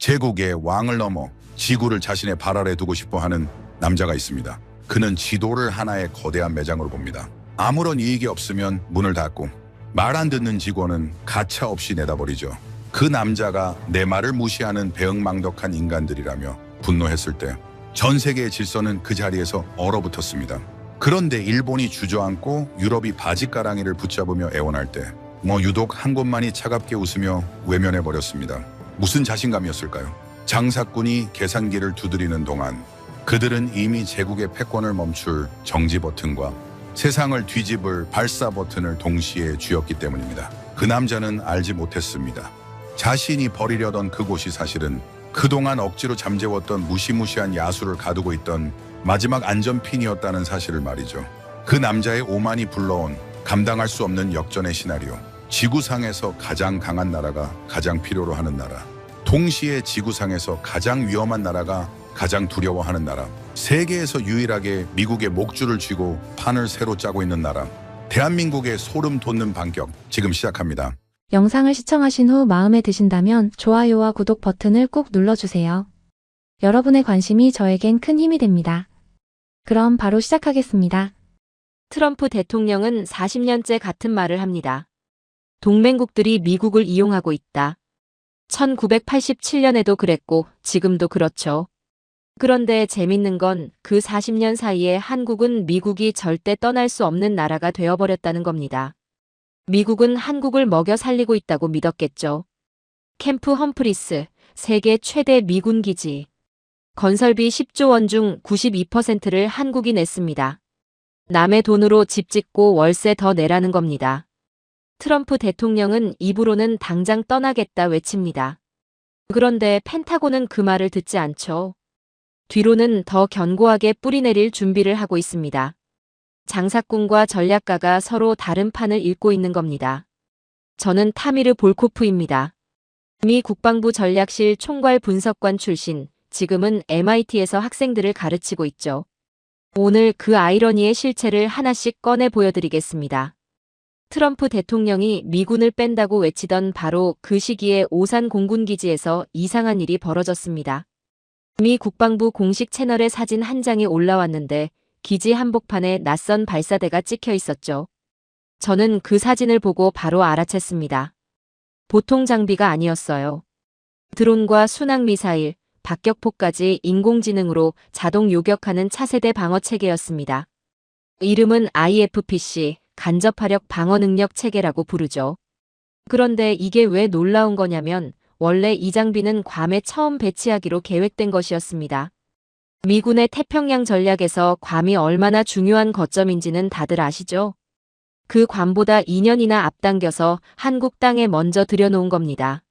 제국의 왕을 넘어 지구를 자신의 발 아래 두고 싶어 하는 남자가 있습니다. 그는 지도를 하나의 거대한 매장으로 봅니다. 아무런 이익이 없으면 문을 닫고 말 안 듣는 직원은 가차없이 내다버리죠. 그 남자가 내 말을 무시하는 배응망덕한 인간들이라며 분노했을 때 전 세계의 질서는 그 자리에서 얼어붙었습니다. 그런데 일본이 주저앉고 유럽이 바짓가랑이를 붙잡으며 애원할 때 유독 한 곳만이 차갑게 웃으며 외면해버렸습니다. 무슨 자신감이었을까요? 장사꾼이 계산기를 두드리는 동안 그들은 이미 제국의 패권을 멈출 정지 버튼과 세상을 뒤집을 발사 버튼을 동시에 쥐었기 때문입니다. 그 남자는 알지 못했습니다. 자신이 버리려던 그곳이 사실은 그동안 억지로 잠재웠던 무시무시한 야수를 가두고 있던 마지막 안전핀이었다는 사실을 말이죠. 그 남자의 오만이 불러온 감당할 수 없는 역전의 시나리오. 지구상에서 가장 강한 나라가 가장 필요로 하는 나라. 동시에 지구상에서 가장 위험한 나라가 가장 두려워하는 나라. 세계에서 유일하게 미국의 목줄을 쥐고 판을 새로 짜고 있는 나라. 대한민국의 소름 돋는 반격 지금 시작합니다. 영상을 시청하신 후 마음에 드신다면 좋아요와 구독 버튼을 꾹 눌러주세요. 여러분의 관심이 저에겐 큰 힘이 됩니다. 그럼 바로 시작하겠습니다. 트럼프 대통령은 40년째 같은 말을 합니다. 동맹국들이 미국을 이용하고 있다. 1987년에도 그랬고 지금도 그렇죠. 그런데 재밌는 건 그 40년 사이에 한국은 미국이 절대 떠날 수 없는 나라가 되어버렸다는 겁니다. 미국은 한국을 먹여 살리고 있다고 믿었겠죠. 캠프 험프리스, 세계 최대 미군 기지. 건설비 10조 원 중 92%를 한국이 냈습니다. 남의 돈으로 집 짓고 월세 더 내라는 겁니다. 트럼프 대통령은 입으로는 당장 떠나겠다 외칩니다. 그런데 펜타곤은 그 말을 듣지 않죠. 뒤로는 더 견고하게 뿌리내릴 준비를 하고 있습니다. 장사꾼과 전략가가 서로 다른 판을 읽고 있는 겁니다. 저는 타미르 볼코프입니다. 미 국방부 전략실 총괄 분석관 출신, 지금은 MIT에서 학생들을 가르치고 있죠. 오늘 그 아이러니의 실체를 하나씩 꺼내 보여드리겠습니다. 트럼프 대통령이 미군을 뺀다고 외치던 바로 그 시기에 오산 공군기지에서 이상한 일이 벌어졌습니다. 미 국방부 공식 채널에 사진 한 장이 올라왔는데 기지 한복판에 낯선 발사대가 찍혀 있었죠. 저는 그 사진을 보고 바로 알아챘습니다. 보통 장비가 아니었어요. 드론과 순항미사일, 박격포까지 인공지능으로 자동 요격하는 차세대 방어체계였습니다. 이름은 IFPC, 간접화력 방어능력 체계라고 부르죠. 그런데 이게 왜 놀라운 거냐면 원래 이 장비는 괌에 처음 배치하기로 계획된 것이었습니다. 미군의 태평양 전략에서 괌이 얼마나 중요한 거점인지는 다들 아시죠? 그 괌보다 2년이나 앞당겨서 한국 땅에 먼저 들여놓은 겁니다.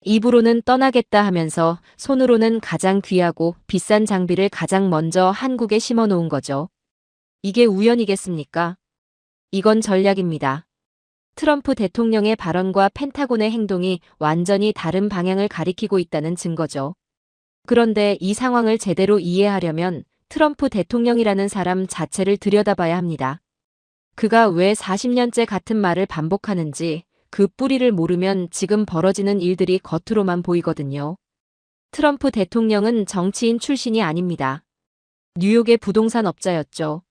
입으로는 떠나겠다 하면서 손으로는 가장 귀하고 비싼 장비를 가장 먼저 한국에 심어놓은 거죠. 이게 우연이겠습니까? 이건 전략입니다. 트럼프 대통령의 발언과 펜타곤의 행동이 완전히 다른 방향을 가리키고 있다는 증거죠. 그런데 이 상황을 제대로 이해하려면 트럼프 대통령이라는 사람 자체를 들여다봐야 합니다. 그가 왜 40년째 같은 말을 반복하는지 그 뿌리를 모르면 지금 벌어지는 일들이 겉으로만 보이거든요. 트럼프 대통령은 정치인 출신이 아닙니다. 뉴욕의 부동산 업자였죠.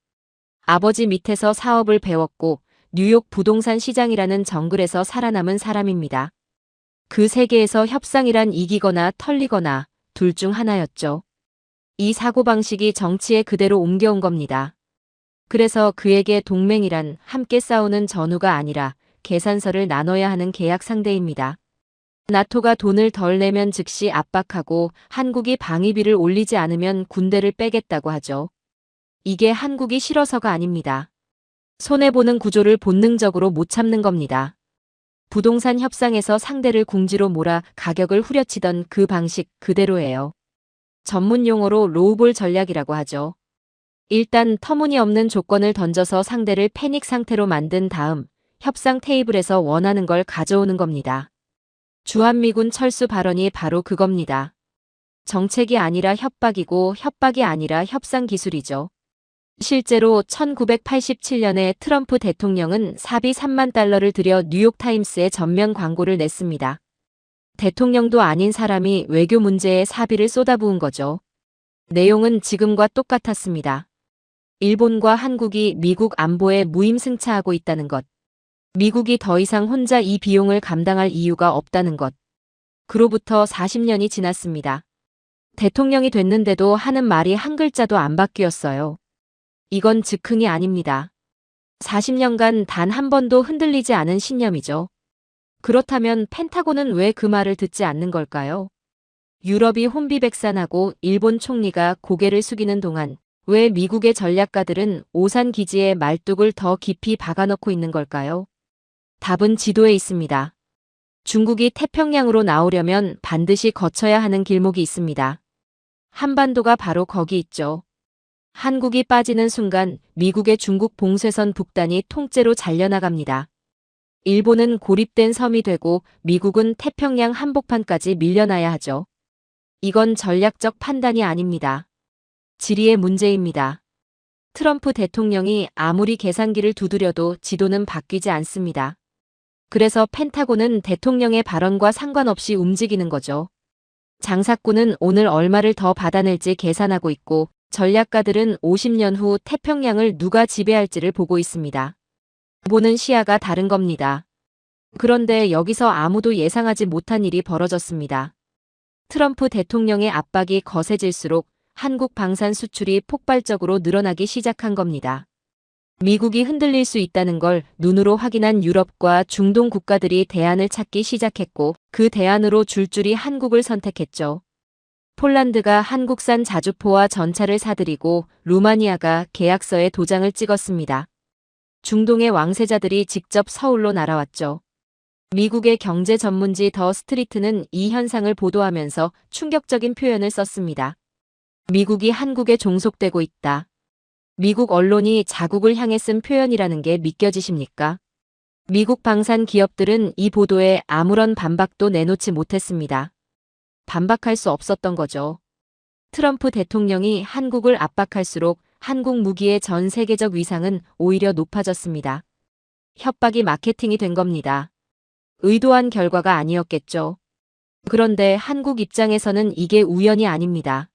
아버지 밑에서 사업을 배웠고 뉴욕 부동산 시장이라는 정글에서 살아남은 사람입니다. 그 세계에서 협상이란 이기거나 털리거나 둘 중 하나였죠. 이 사고방식이 정치에 그대로 옮겨온 겁니다. 그래서 그에게 동맹이란 함께 싸우는 전우가 아니라 계산서를 나눠야 하는 계약 상대입니다. 나토가 돈을 덜 내면 즉시 압박하고 한국이 방위비를 올리지 않으면 군대를 빼겠다고 하죠. 이게 한국이 싫어서가 아닙니다. 손해보는 구조를 본능적으로 못 참는 겁니다. 부동산 협상에서 상대를 궁지로 몰아 가격을 후려치던 그 방식 그대로예요. 전문 용어로 로우볼 전략이라고 하죠. 일단 터무니없는 조건을 던져서 상대를 패닉 상태로 만든 다음 협상 테이블에서 원하는 걸 가져오는 겁니다. 주한미군 철수 발언이 바로 그겁니다. 정책이 아니라 협박이고 협박이 아니라 협상 기술이죠. 실제로 1987년에 트럼프 대통령은 사비 $3만 들여 뉴욕타임스에 전면 광고를 냈습니다. 대통령도 아닌 사람이 외교 문제에 사비를 쏟아부은 거죠. 내용은 지금과 똑같았습니다. 일본과 한국이 미국 안보에 무임승차하고 있다는 것. 미국이 더 이상 혼자 이 비용을 감당할 이유가 없다는 것. 그로부터 40년이 지났습니다. 대통령이 됐는데도 하는 말이 한 글자도 안 바뀌었어요. 이건 즉흥이 아닙니다. 40년간 단 한 번도 흔들리지 않은 신념이죠. 그렇다면 펜타곤은 왜 그 말을 듣지 않는 걸까요? 유럽이 혼비백산하고 일본 총리가 고개를 숙이는 동안 왜 미국의 전략가들은 오산 기지에 말뚝을 더 깊이 박아넣고 있는 걸까요? 답은 지도에 있습니다. 중국이 태평양으로 나오려면 반드시 거쳐야 하는 길목이 있습니다. 한반도가 바로 거기 있죠. 한국이 빠지는 순간 미국의 중국 봉쇄선 북단이 통째로 잘려나갑니다. 일본은 고립된 섬이 되고 미국은 태평양 한복판까지 밀려나야 하죠. 이건 전략적 판단이 아닙니다. 지리의 문제입니다. 트럼프 대통령이 아무리 계산기를 두드려도 지도는 바뀌지 않습니다. 그래서 펜타곤은 대통령의 발언과 상관없이 움직이는 거죠. 장사꾼은 오늘 얼마를 더 받아낼지 계산하고 있고 전략가들은 50년 후 태평양을 누가 지배할지를 보고 있습니다. 보는 시야가 다른 겁니다. 그런데 여기서 아무도 예상하지 못한 일이 벌어졌습니다. 트럼프 대통령의 압박이 거세질수록 한국 방산 수출이 폭발적으로 늘어나기 시작한 겁니다. 미국이 흔들릴 수 있다는 걸 눈으로 확인한 유럽과 중동 국가들이 대안을 찾기 시작했고 그 대안으로 줄줄이 한국을 선택했죠. 폴란드가 한국산 자주포와 전차를 사들이고 루마니아가 계약서에 도장을 찍었습니다. 중동의 왕세자들이 직접 서울로 날아왔죠. 미국의 경제 전문지 더 스트리트는 이 현상을 보도하면서 충격적인 표현을 썼습니다. 미국이 한국에 종속되고 있다. 미국 언론이 자국을 향해 쓴 표현이라는 게 믿겨지십니까? 미국 방산 기업들은 이 보도에 아무런 반박도 내놓지 못했습니다. 반박할 수 없었던 거죠. 트럼프 대통령이 한국을 압박할수록 한국 무기의 전 세계적 위상은 오히려 높아졌습니다. 협박이 마케팅이 된 겁니다. 의도한 결과가 아니었겠죠. 그런데 한국 입장에서는 이게 우연이 아닙니다.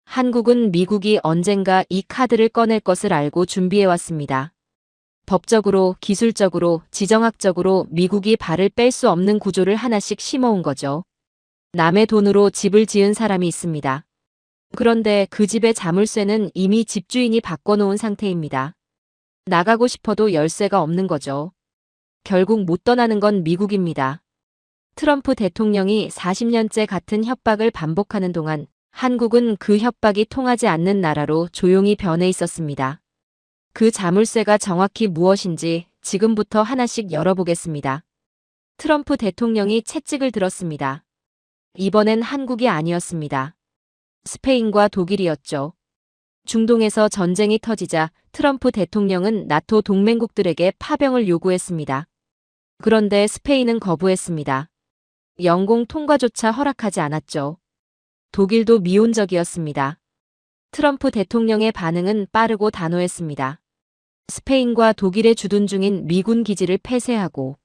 한국은 미국이 언젠가 이 카드를 꺼낼 것을 알고 준비해왔습니다. 법적으로, 기술적으로, 지정학적으로 미국이 발을 뺄 수 없는 구조를 하나씩 심어온 거죠. 남의 돈으로 집을 지은 사람이 있습니다. 그런데 그 집의 자물쇠는 이미 집주인이 바꿔놓은 상태입니다. 나가고 싶어도 열쇠가 없는 거죠. 결국 못 떠나는 건 미국입니다. 트럼프 대통령이 40년째 같은 협박을 반복하는 동안 한국은 그 협박이 통하지 않는 나라로 조용히 변해 있었습니다. 그 자물쇠가 정확히 무엇인지 지금부터 하나씩 열어보겠습니다. 트럼프 대통령이 채찍을 들었습니다. 이번엔 한국이 아니었습니다. 스페인과 독일이었죠. 중동에서 전쟁이 터지자 트럼프 대통령은 나토 동맹국들에게 파병을 요구했습니다. 그런데 스페인은 거부했습니다. 영공 통과조차 허락하지 않았죠. 독일도 미온적이었습니다. 트럼프 대통령의 반응은 빠르고 단호했습니다. 스페인과 독일에 주둔 중인 미군 기지를 폐쇄하고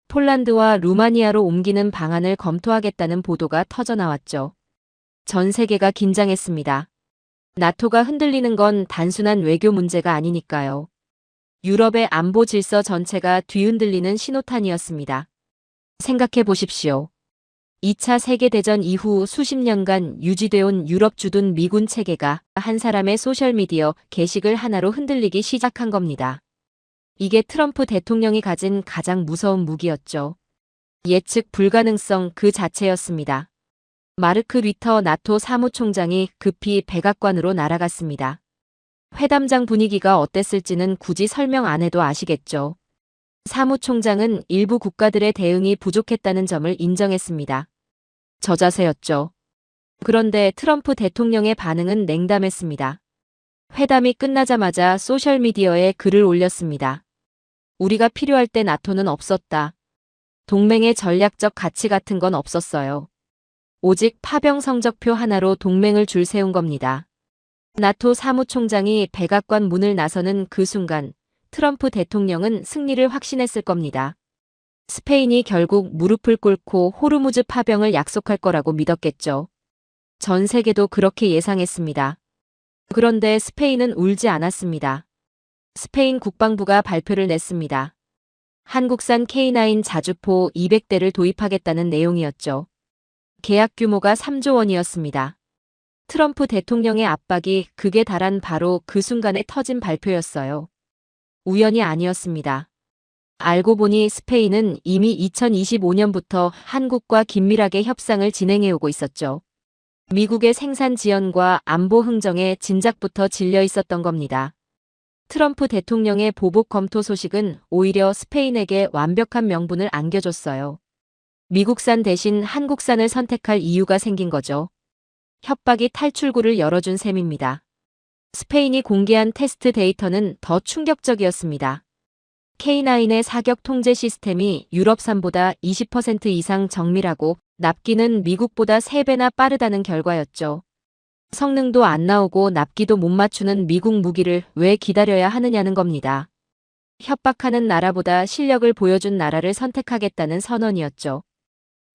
폴란드와 루마니아로 옮기는 방안을 검토하겠다는 보도가 터져나왔죠. 전 세계가 긴장했습니다. 나토가 흔들리는 건 단순한 외교 문제가 아니니까요. 유럽의 안보 질서 전체가 뒤흔들리는 신호탄이었습니다. 생각해 보십시오. 2차 세계대전 이후 수십 년간 유지돼온 유럽 주둔 미군 체계가 한 사람의 소셜미디어 게시글 하나로 흔들리기 시작한 겁니다. 이게 트럼프 대통령이 가진 가장 무서운 무기였죠. 예측 불가능성 그 자체였습니다. 마르크 류터 나토 사무총장이 급히 백악관으로 날아갔습니다. 회담장 분위기가 어땠을지는 굳이 설명 안 해도 아시겠죠. 사무총장은 일부 국가들의 대응이 부족했다는 점을 인정했습니다. 저자세였죠. 그런데 트럼프 대통령의 반응은 냉담했습니다. 회담이 끝나자마자 소셜미디어에 글을 올렸습니다. 우리가 필요할 때 나토는 없었다. 동맹의 전략적 가치 같은 건 없었어요. 오직 파병 성적표 하나로 동맹을 줄 세운 겁니다. 나토 사무총장이 백악관 문을 나서는 그 순간 트럼프 대통령은 승리를 확신했을 겁니다. 스페인이 결국 무릎을 꿇고 호르무즈 파병을 약속할 거라고 믿었겠죠. 전 세계도 그렇게 예상했습니다. 그런데 스페인은 울지 않았습니다. 스페인 국방부가 발표를 냈습니다. 한국산 K9 자주포 200대를 도입하겠다는 내용이었죠. 계약 규모가 3조 원이었습니다. 트럼프 대통령의 압박이 극에 달한 바로 그 순간에 터진 발표였어요. 우연이 아니었습니다. 알고 보니 스페인은 이미 2025년부터 한국과 긴밀하게 협상을 진행해오고 있었죠. 미국의 생산 지연과 안보 흥정에 진작부터 질려 있었던 겁니다. 트럼프 대통령의 보복 검토 소식은 오히려 스페인에게 완벽한 명분을 안겨줬어요. 미국산 대신 한국산을 선택할 이유가 생긴 거죠. 협박이 탈출구를 열어준 셈입니다. 스페인이 공개한 테스트 데이터는 더 충격적이었습니다. K9의 사격 통제 시스템이 유럽산보다 20% 이상 정밀하고 납기는 미국보다 3배나 빠르다는 결과였죠. 성능도 안 나오고 납기도 못 맞추는 미국 무기를 왜 기다려야 하느냐는 겁니다. 협박하는 나라보다 실력을 보여준 나라를 선택하겠다는 선언이었죠.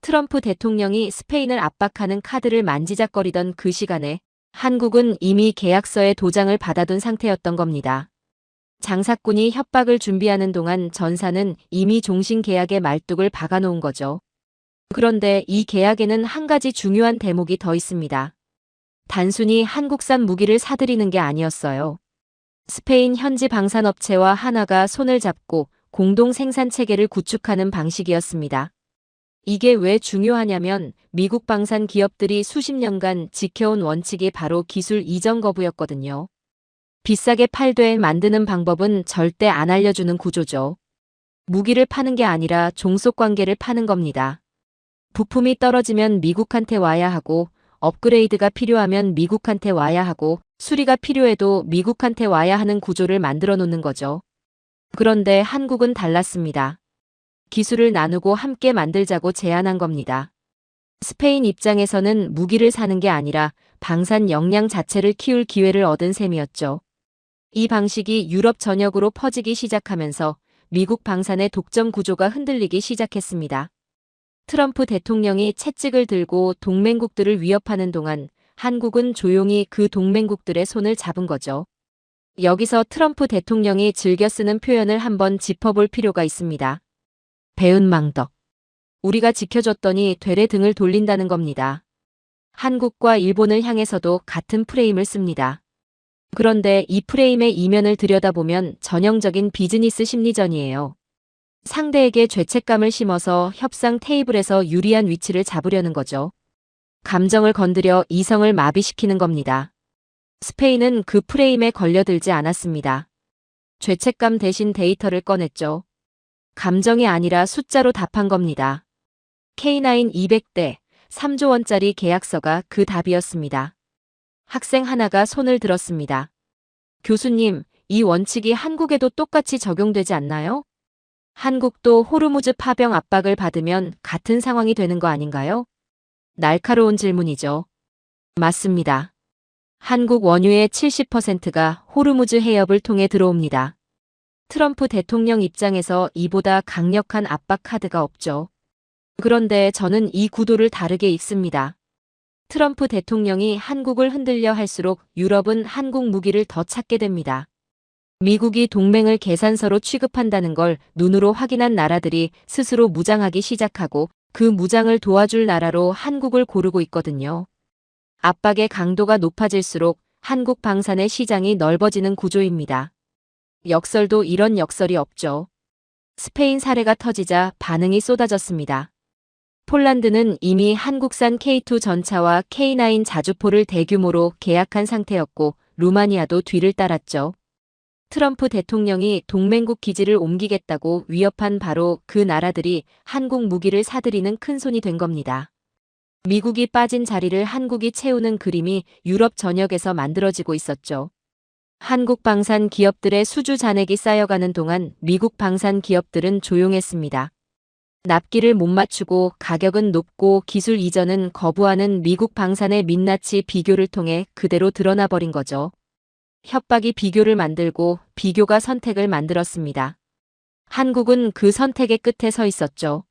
트럼프 대통령이 스페인을 압박하는 카드를 만지작거리던 그 시간에 한국은 이미 계약서에 도장을 받아둔 상태였던 겁니다. 장사꾼이 협박을 준비하는 동안 전사는 이미 종신 계약에 말뚝을 박아놓은 거죠. 그런데 이 계약에는 한 가지 중요한 대목이 더 있습니다. 단순히 한국산 무기를 사들이는 게 아니었어요. 스페인 현지 방산업체와 하나가 손을 잡고 공동 생산 체계를 구축하는 방식이었습니다. 이게 왜 중요하냐면 미국 방산 기업들이 수십 년간 지켜온 원칙이 바로 기술 이전 거부였거든요. 비싸게 팔되 만드는 방법은 절대 안 알려주는 구조죠. 무기를 파는 게 아니라 종속 관계를 파는 겁니다. 부품이 떨어지면 미국한테 와야 하고 업그레이드가 필요하면 미국한테 와야 하고 수리가 필요해도 미국한테 와야 하는 구조를 만들어 놓는 거죠. 그런데 한국은 달랐습니다. 기술을 나누고 함께 만들자고 제안한 겁니다. 스페인 입장에서는 무기를 사는 게 아니라 방산 역량 자체를 키울 기회를 얻은 셈이었죠. 이 방식이 유럽 전역으로 퍼지기 시작하면서 미국 방산의 독점 구조가 흔들리기 시작했습니다. 트럼프 대통령이 채찍을 들고 동맹국들을 위협하는 동안 한국은 조용히 그 동맹국들의 손을 잡은 거죠. 여기서 트럼프 대통령이 즐겨 쓰는 표현을 한번 짚어볼 필요가 있습니다. 배은망덕. 우리가 지켜줬더니 되레 등을 돌린다는 겁니다. 한국과 일본을 향해서도 같은 프레임을 씁니다. 그런데 이 프레임의 이면을 들여다보면 전형적인 비즈니스 심리전이에요. 상대에게 죄책감을 심어서 협상 테이블에서 유리한 위치를 잡으려는 거죠. 감정을 건드려 이성을 마비시키는 겁니다. 스페인은 그 프레임에 걸려들지 않았습니다. 죄책감 대신 데이터를 꺼냈죠. 감정이 아니라 숫자로 답한 겁니다. K9 200대, 3조 원짜리 계약서가 그 답이었습니다. 학생 하나가 손을 들었습니다. 교수님, 이 원칙이 한국에도 똑같이 적용되지 않나요? 한국도 호르무즈 파병 압박을 받으면 같은 상황이 되는 거 아닌가요? 날카로운 질문이죠. 맞습니다. 한국 원유의 70%가 호르무즈 해협을 통해 들어옵니다. 트럼프 대통령 입장에서 이보다 강력한 압박 카드가 없죠. 그런데 저는 이 구도를 다르게 읽습니다. 트럼프 대통령이 한국을 흔들려 할수록 유럽은 한국 무기를 더 찾게 됩니다. 미국이 동맹을 계산서로 취급한다는 걸 눈으로 확인한 나라들이 스스로 무장하기 시작하고 그 무장을 도와줄 나라로 한국을 고르고 있거든요. 압박의 강도가 높아질수록 한국 방산의 시장이 넓어지는 구조입니다. 역설도 이런 역설이 없죠. 스페인 사례가 터지자 반응이 쏟아졌습니다. 폴란드는 이미 한국산 K2 전차와 K9 자주포를 대규모로 계약한 상태였고 루마니아도 뒤를 따랐죠. 트럼프 대통령이 동맹국 기지를 옮기겠다고 위협한 바로 그 나라들이 한국 무기를 사들이는 큰손이 된 겁니다. 미국이 빠진 자리를 한국이 채우는 그림이 유럽 전역에서 만들어지고 있었죠. 한국 방산 기업들의 수주 잔액이 쌓여가는 동안 미국 방산 기업들은 조용했습니다. 납기를 못 맞추고 가격은 높고 기술 이전은 거부하는 미국 방산의 민낯이 비교를 통해 그대로 드러나 버린 거죠. 협박이 비교를 만들고 비교가 선택을 만들었습니다. 한국은 그 선택의 끝에 서 있었죠.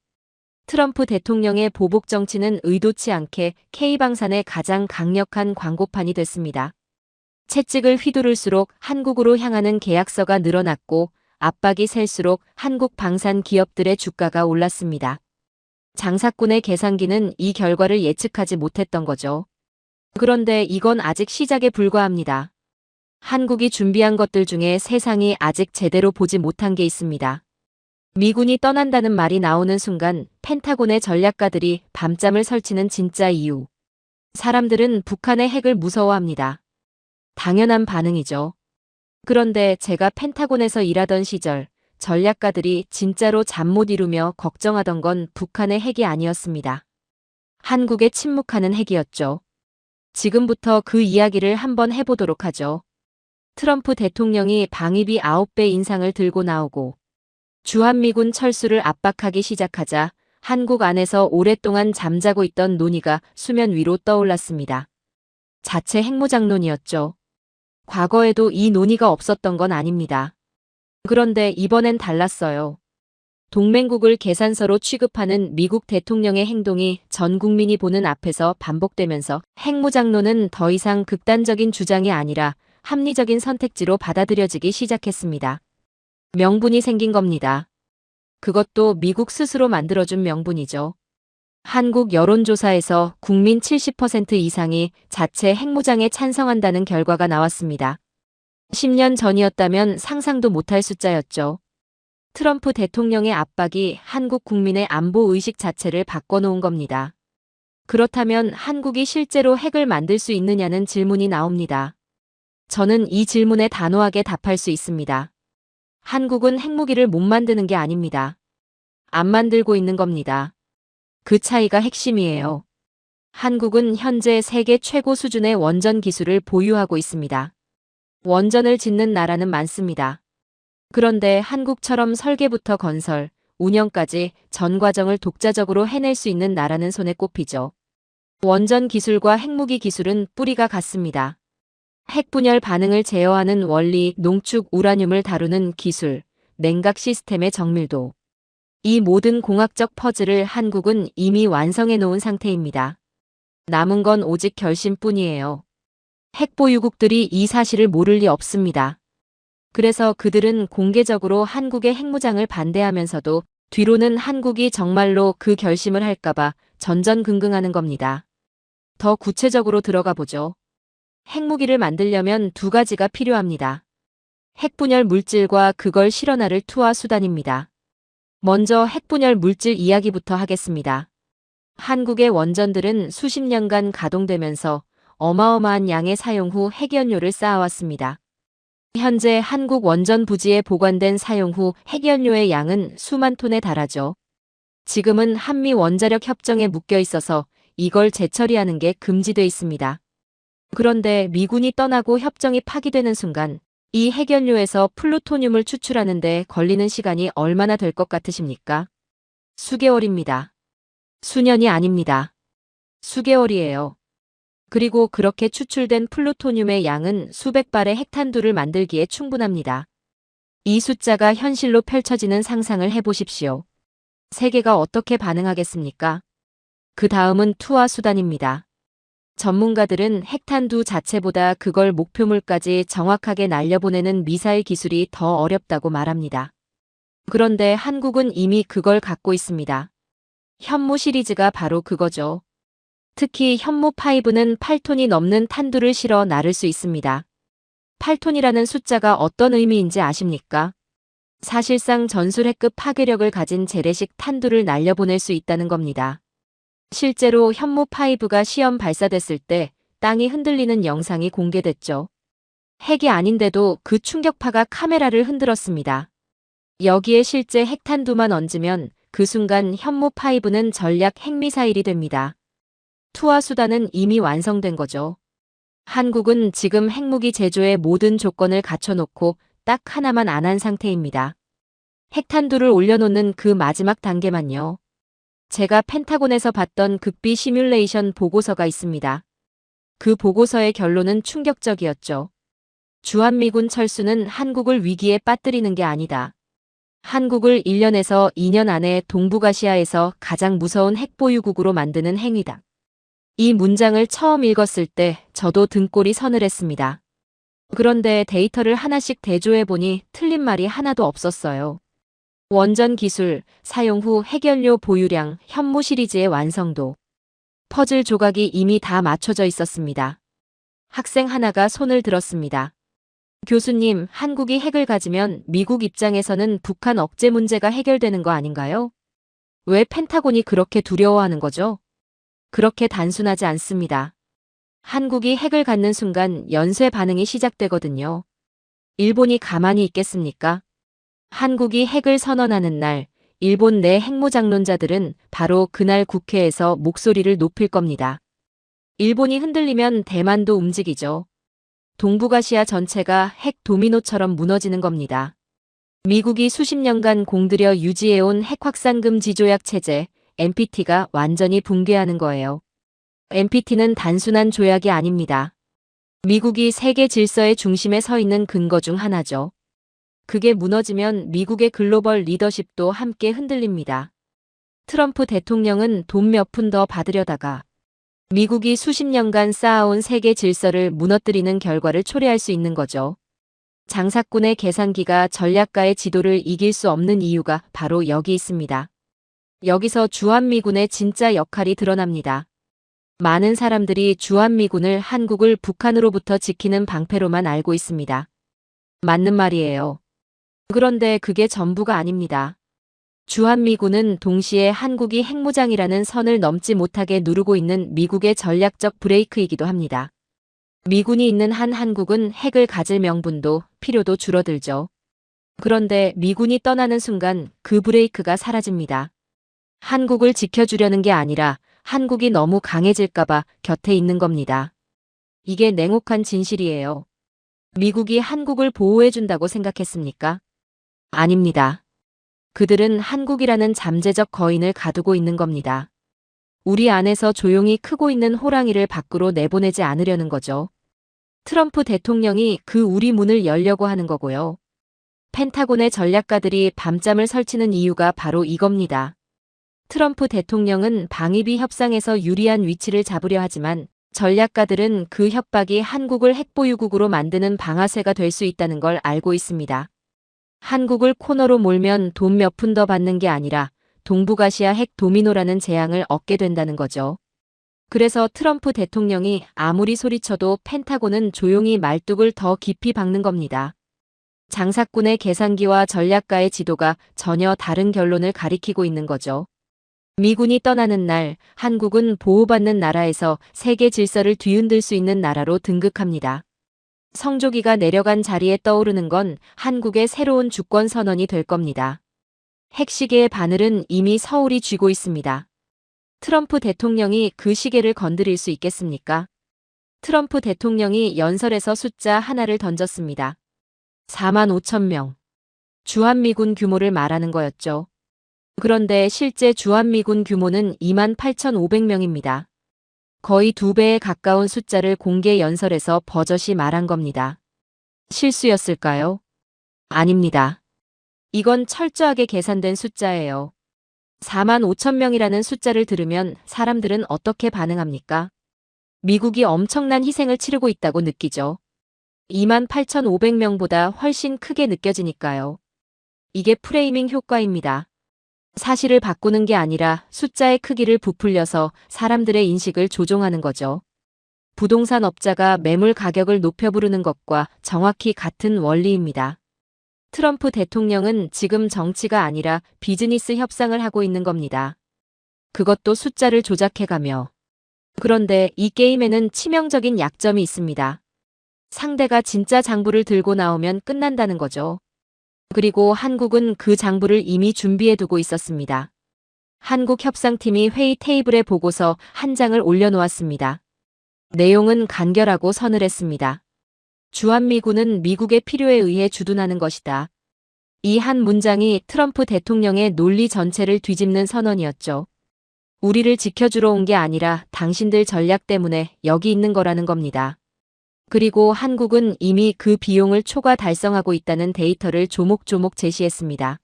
트럼프 대통령의 보복 정치는 의도치 않게 K방산의 가장 강력한 광고판이 됐습니다. 채찍을 휘두를수록 한국으로 향하는 계약서가 늘어났고 압박이 셀수록 한국 방산 기업들의 주가가 올랐습니다. 장사꾼의 계산기는 이 결과를 예측하지 못했던 거죠. 그런데 이건 아직 시작에 불과합니다. 한국이 준비한 것들 중에 세상이 아직 제대로 보지 못한 게 있습니다. 미군이 떠난다는 말이 나오는 순간 펜타곤의 전략가들이 밤잠을 설치는 진짜 이유. 사람들은 북한의 핵을 무서워합니다. 당연한 반응이죠. 그런데 제가 펜타곤에서 일하던 시절 전략가들이 진짜로 잠 못 이루며 걱정하던 건 북한의 핵이 아니었습니다. 한국에 침묵하는 핵이었죠. 지금부터 그 이야기를 한번 해보도록 하죠. 트럼프 대통령이 방위비 9배 인상을 들고 나오고 주한미군 철수를 압박하기 시작하자 한국 안에서 오랫동안 잠자고 있던 논의가 수면 위로 떠올랐습니다. 자체 핵무장론이었죠. 과거에도 이 논의가 없었던 건 아닙니다. 그런데 이번엔 달랐어요. 동맹국을 계산서로 취급하는 미국 대통령의 행동이 전 국민이 보는 앞에서 반복되면서 핵무장론은 더 이상 극단적인 주장이 아니라 합리적인 선택지로 받아들여지기 시작했습니다. 명분이 생긴 겁니다. 그것도 미국 스스로 만들어준 명분이죠. 한국 여론조사에서 국민 70% 이상이 자체 핵무장에 찬성한다는 결과가 나왔습니다. 10년 전이었다면 상상도 못할 숫자였죠. 트럼프 대통령의 압박이 한국 국민의 안보 의식 자체를 바꿔놓은 겁니다. 그렇다면 한국이 실제로 핵을 만들 수 있느냐는 질문이 나옵니다. 저는 이 질문에 단호하게 답할 수 있습니다. 한국은 핵무기를 못 만드는 게 아닙니다. 안 만들고 있는 겁니다. 그 차이가 핵심이에요. 한국은 현재 세계 최고 수준의 원전 기술을 보유하고 있습니다. 원전을 짓는 나라는 많습니다. 그런데 한국처럼 설계부터 건설, 운영까지 전 과정을 독자적으로 해낼 수 있는 나라는 손에 꼽히죠. 원전 기술과 핵무기 기술은 뿌리가 같습니다. 핵분열 반응을 제어하는 원리, 농축 우라늄을 다루는 기술, 냉각 시스템의 정밀도. 이 모든 공학적 퍼즐을 한국은 이미 완성해 놓은 상태입니다. 남은 건 오직 결심뿐이에요. 핵보유국들이 이 사실을 모를 리 없습니다. 그래서 그들은 공개적으로 한국의 핵무장을 반대하면서도 뒤로는 한국이 정말로 그 결심을 할까봐 전전긍긍하는 겁니다. 더 구체적으로 들어가 보죠. 핵무기를 만들려면 두 가지가 필요합니다. 핵분열 물질과 그걸 실현할 투하 수단입니다. 먼저 핵분열 물질 이야기부터 하겠습니다. 한국의 원전들은 수십 년간 가동되면서 어마어마한 양의 사용 후 핵연료를 쌓아왔습니다. 현재 한국 원전 부지에 보관된 사용 후 핵연료의 양은 수만 톤에 달하죠. 지금은 한미 원자력 협정에 묶여 있어서 이걸 재처리하는 게 금지돼 있습니다. 그런데 미군이 떠나고 협정이 파기되는 순간 이 핵연료에서 플루토늄을 추출하는데 걸리는 시간이 얼마나 될 것 같으십니까? 수개월입니다. 수년이 아닙니다. 수개월이에요. 그리고 그렇게 추출된 플루토늄의 양은 수백 발의 핵탄두를 만들기에 충분합니다. 이 숫자가 현실로 펼쳐지는 상상을 해보십시오. 세계가 어떻게 반응하겠습니까? 그 다음은 투하 수단입니다. 전문가들은 핵탄두 자체보다 그걸 목표물까지 정확하게 날려보내는 미사일 기술이 더 어렵다고 말합니다. 그런데 한국은 이미 그걸 갖고 있습니다. 현무 시리즈가 바로 그거죠. 특히 현무5는 8톤이 넘는 탄두를 실어 나를 수 있습니다. 8톤이라는 숫자가 어떤 의미인지 아십니까? 사실상 전술핵급 파괴력을 가진 재래식 탄두를 날려보낼 수 있다는 겁니다. 실제로 현무5가 시험 발사됐을 때 땅이 흔들리는 영상이 공개됐죠. 핵이 아닌데도 그 충격파가 카메라를 흔들었습니다. 여기에 실제 핵탄두만 얹으면 그 순간 현무5는 전략 핵미사일이 됩니다. 투하 수단은 이미 완성된 거죠. 한국은 지금 핵무기 제조의 모든 조건을 갖춰놓고 딱 하나만 안 한 상태입니다. 핵탄두를 올려놓는 그 마지막 단계만요. 제가 펜타곤에서 봤던 극비 시뮬레이션 보고서가 있습니다. 그 보고서의 결론은 충격적이었죠. 주한미군 철수는 한국을 위기에 빠뜨리는 게 아니다. 한국을 1년에서 2년 안에 동북아시아에서 가장 무서운 핵보유국으로 만드는 행위다. 이 문장을 처음 읽었을 때 저도 등골이 서늘했습니다. 그런데 데이터를 하나씩 대조해보니 틀린 말이 하나도 없었어요. 원전 기술, 사용 후 핵연료 보유량, 현무 시리즈의 완성도. 퍼즐 조각이 이미 다 맞춰져 있었습니다. 학생 하나가 손을 들었습니다. 교수님, 한국이 핵을 가지면 미국 입장에서는 북한 억제 문제가 해결되는 거 아닌가요? 왜 펜타곤이 그렇게 두려워하는 거죠? 그렇게 단순하지 않습니다. 한국이 핵을 갖는 순간 연쇄 반응이 시작되거든요. 일본이 가만히 있겠습니까? 한국이 핵을 선언하는 날, 일본 내 핵무장론자들은 바로 그날 국회에서 목소리를 높일 겁니다. 일본이 흔들리면 대만도 움직이죠. 동북아시아 전체가 핵 도미노처럼 무너지는 겁니다. 미국이 수십 년간 공들여 유지해온 핵 확산 금지 조약 체제, NPT가 완전히 붕괴하는 거예요. NPT는 단순한 조약이 아닙니다. 미국이 세계 질서의 중심에 서 있는 근거 중 하나죠. 그게 무너지면 미국의 글로벌 리더십도 함께 흔들립니다. 트럼프 대통령은 돈 몇 푼 더 받으려다가 미국이 수십 년간 쌓아온 세계 질서를 무너뜨리는 결과를 초래할 수 있는 거죠. 장사꾼의 계산기가 전략가의 지도를 이길 수 없는 이유가 바로 여기 있습니다. 여기서 주한미군의 진짜 역할이 드러납니다. 많은 사람들이 주한미군을 한국을 북한으로부터 지키는 방패로만 알고 있습니다. 맞는 말이에요. 그런데 그게 전부가 아닙니다. 주한미군은 동시에 한국이 핵무장이라는 선을 넘지 못하게 누르고 있는 미국의 전략적 브레이크이기도 합니다. 미군이 있는 한 한국은 핵을 가질 명분도 필요도 줄어들죠. 그런데 미군이 떠나는 순간 그 브레이크가 사라집니다. 한국을 지켜주려는 게 아니라 한국이 너무 강해질까봐 곁에 있는 겁니다. 이게 냉혹한 진실이에요. 미국이 한국을 보호해준다고 생각했습니까? 아닙니다. 그들은 한국이라는 잠재적 거인을 가두고 있는 겁니다. 우리 안에서 조용히 크고 있는 호랑이를 밖으로 내보내지 않으려는 거죠. 트럼프 대통령이 그 우리 문을 열려고 하는 거고요. 펜타곤의 전략가들이 밤잠을 설치는 이유가 바로 이겁니다. 트럼프 대통령은 방위비 협상에서 유리한 위치를 잡으려 하지만 전략가들은 그 협박이 한국을 핵보유국으로 만드는 방아쇠가 될 수 있다는 걸 알고 있습니다. 한국을 코너로 몰면 돈 몇 푼 더 받는 게 아니라 동북아시아 핵 도미노라는 재앙을 얻게 된다는 거죠. 그래서 트럼프 대통령이 아무리 소리쳐도 펜타곤은 조용히 말뚝을 더 깊이 박는 겁니다. 장사꾼의 계산기와 전략가의 지도가 전혀 다른 결론을 가리키고 있는 거죠. 미군이 떠나는 날, 한국은 보호받는 나라에서 세계 질서를 뒤흔들 수 있는 나라로 등극합니다. 성조기가 내려간 자리에 떠오르는 건 한국의 새로운 주권 선언이 될 겁니다. 핵시계의 바늘은 이미 서울이 쥐고 있습니다. 트럼프 대통령이 그 시계를 건드릴 수 있겠습니까? 트럼프 대통령이 연설에서 숫자 하나를 던졌습니다. 4만 5천 명. 주한미군 규모를 말하는 거였죠. 그런데 실제 주한미군 규모는 2만 8,500명입니다. 거의 2배에 가까운 숫자를 공개 연설에서 버젓이 말한 겁니다. 실수였을까요? 아닙니다. 이건 철저하게 계산된 숫자예요. 4만 5천 명이라는 숫자를 들으면 사람들은 어떻게 반응합니까? 미국이 엄청난 희생을 치르고 있다고 느끼죠. 2만 8,500명보다 훨씬 크게 느껴지니까요. 이게 프레이밍 효과입니다. 사실을 바꾸는 게 아니라 숫자의 크기를 부풀려서 사람들의 인식을 조종하는 거죠. 부동산 업자가 매물 가격을 높여 부르는 것과 정확히 같은 원리입니다. 트럼프 대통령은 지금 정치가 아니라 비즈니스 협상을 하고 있는 겁니다. 그것도 숫자를 조작해가며. 그런데 이 게임에는 치명적인 약점이 있습니다. 상대가 진짜 장부를 들고 나오면 끝난다는 거죠. 그리고 한국은 그 장부를 이미 준비해두고 있었습니다. 한국 협상팀이 회의 테이블에 보고서 한 장을 올려놓았습니다. 내용은 간결하고 서늘했습니다. 주한미군은 미국의 필요에 의해 주둔하는 것이다. 이 한 문장이 트럼프 대통령의 논리 전체를 뒤집는 선언이었죠. 우리를 지켜주러 온 게 아니라 당신들 전략 때문에 여기 있는 거라는 겁니다. 그리고 한국은 이미 그 비용을 초과 달성하고 있다는 데이터를 조목조목 제시했습니다.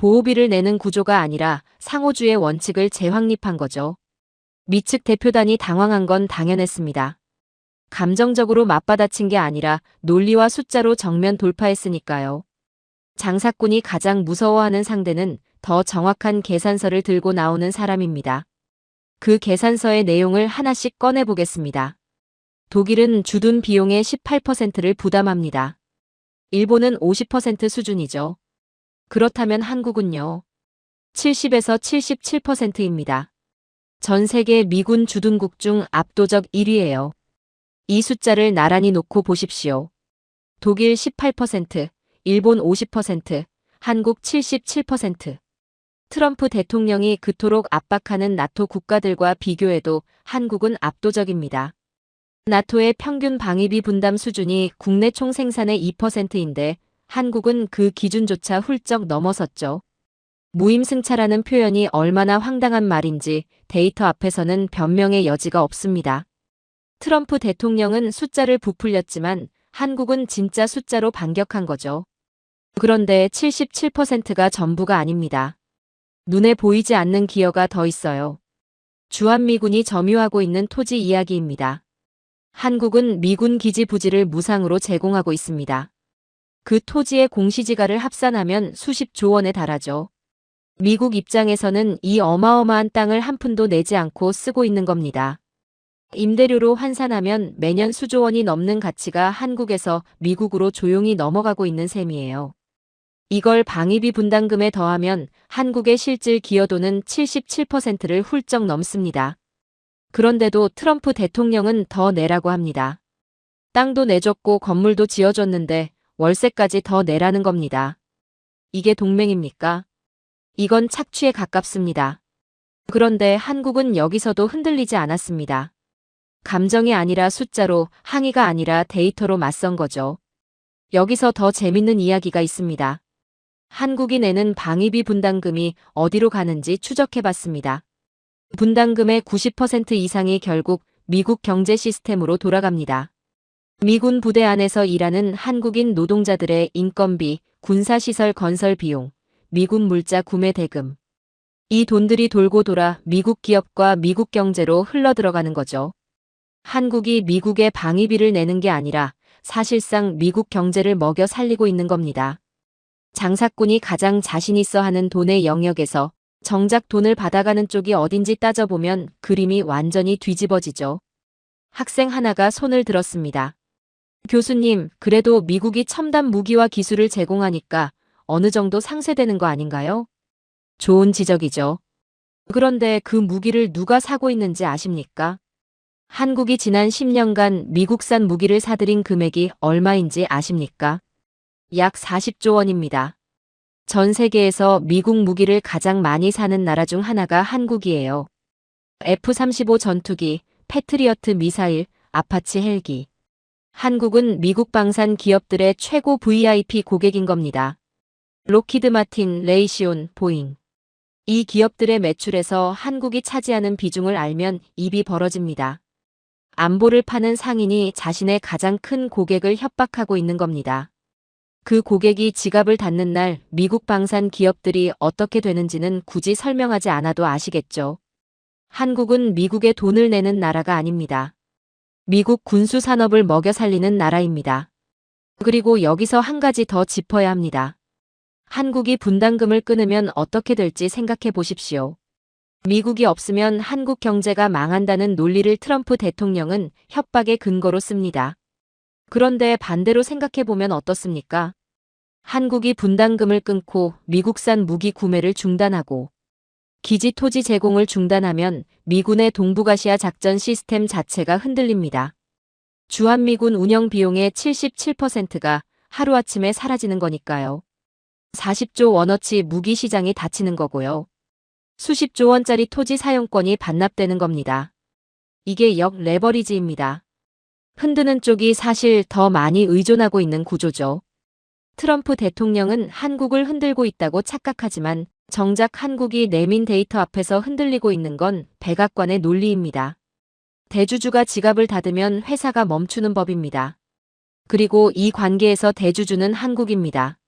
보호비를 내는 구조가 아니라 상호주의 원칙을 재확립한 거죠. 미측 대표단이 당황한 건 당연했습니다. 감정적으로 맞받아친 게 아니라 논리와 숫자로 정면 돌파했으니까요. 장사꾼이 가장 무서워하는 상대는 더 정확한 계산서를 들고 나오는 사람입니다. 그 계산서의 내용을 하나씩 꺼내보겠습니다. 독일은 주둔 비용의 18%를 부담합니다. 일본은 50% 수준이죠. 그렇다면 한국은요? 70에서 77%입니다. 전 세계 미군 주둔국 중 압도적 1위예요. 이 숫자를 나란히 놓고 보십시오. 독일 18%, 일본 50%, 한국 77%. 트럼프 대통령이 그토록 압박하는 나토 국가들과 비교해도 한국은 압도적입니다. 나토의 평균 방위비 분담 수준이 국내 총생산의 2%인데 한국은 그 기준조차 훌쩍 넘어섰죠. 무임승차라는 표현이 얼마나 황당한 말인지 데이터 앞에서는 변명의 여지가 없습니다. 트럼프 대통령은 숫자를 부풀렸지만 한국은 진짜 숫자로 반격한 거죠. 그런데 77%가 전부가 아닙니다. 눈에 보이지 않는 기여가 더 있어요. 주한미군이 점유하고 있는 토지 이야기입니다. 한국은 미군 기지 부지를 무상으로 제공하고 있습니다. 그 토지의 공시지가를 합산하면 수십조 원에 달하죠. 미국 입장에서는 이 어마어마한 땅을 한 푼도 내지 않고 쓰고 있는 겁니다. 임대료로 환산하면 매년 수조 원이 넘는 가치가 한국에서 미국으로 조용히 넘어가고 있는 셈이에요. 이걸 방위비 분담금에 더하면 한국의 실질 기여도는 77%를 훌쩍 넘습니다. 그런데도 트럼프 대통령은 더 내라고 합니다. 땅도 내줬고 건물도 지어줬는데 월세까지 더 내라는 겁니다. 이게 동맹입니까? 이건 착취에 가깝습니다. 그런데 한국은 여기서도 흔들리지 않았습니다. 감정이 아니라 숫자로, 항의가 아니라 데이터로 맞선 거죠. 여기서 더 재밌는 이야기가 있습니다. 한국이 내는 방위비 분담금이 어디로 가는지 추적해봤습니다. 분담금의 90% 이상이 결국 미국 경제 시스템으로 돌아갑니다. 미군 부대 안에서 일하는 한국인 노동자들의 인건비, 군사시설 건설 비용, 미군 물자 구매 대금. 이 돈들이 돌고 돌아 미국 기업과 미국 경제로 흘러들어가는 거죠. 한국이 미국에 방위비를 내는 게 아니라 사실상 미국 경제를 먹여 살리고 있는 겁니다. 장사꾼이 가장 자신 있어 하는 돈의 영역에서 정작 돈을 받아가는 쪽이 어딘지 따져보면 그림이 완전히 뒤집어지죠. 학생 하나가 손을 들었습니다. 교수님, 그래도 미국이 첨단 무기와 기술을 제공하니까 어느 정도 상쇄되는 거 아닌가요? 좋은 지적이죠. 그런데 그 무기를 누가 사고 있는지 아십니까? 한국이 지난 10년간 미국산 무기를 사들인 금액이 얼마인지 아십니까? 약 40조 원입니다. 전 세계에서 미국 무기를 가장 많이 사는 나라 중 하나가 한국이에요. F-35 전투기, 패트리어트 미사일, 아파치 헬기. 한국은 미국 방산 기업들의 최고 VIP 고객인 겁니다. 로키드 마틴, 레이시온, 보잉. 이 기업들의 매출에서 한국이 차지하는 비중을 알면 입이 벌어집니다. 안보를 파는 상인이 자신의 가장 큰 고객을 협박하고 있는 겁니다. 그 고객이 지갑을 닫는 날 미국 방산 기업들이 어떻게 되는지는 굳이 설명하지 않아도 아시겠죠. 한국은 미국에 돈을 내는 나라가 아닙니다. 미국 군수 산업을 먹여 살리는 나라입니다. 그리고 여기서 한 가지 더 짚어야 합니다. 한국이 분담금을 끊으면 어떻게 될지 생각해 보십시오. 미국이 없으면 한국 경제가 망한다는 논리를 트럼프 대통령은 협박의 근거로 씁니다. 그런데 반대로 생각해 보면 어떻습니까? 한국이 분담금을 끊고 미국산 무기 구매를 중단하고 기지 토지 제공을 중단하면 미군의 동북아시아 작전 시스템 자체가 흔들립니다. 주한미군 운영 비용의 77%가 하루아침에 사라지는 거니까요. 40조 원어치 무기 시장이 닫히는 거고요. 수십조 원짜리 토지 사용권이 반납되는 겁니다. 이게 역 레버리지입니다. 흔드는 쪽이 사실 더 많이 의존하고 있는 구조죠. 트럼프 대통령은 한국을 흔들고 있다고 착각하지만 정작 한국이 내민 데이터 앞에서 흔들리고 있는 건 백악관의 논리입니다. 대주주가 지갑을 닫으면 회사가 멈추는 법입니다. 그리고 이 관계에서 대주주는 한국입니다.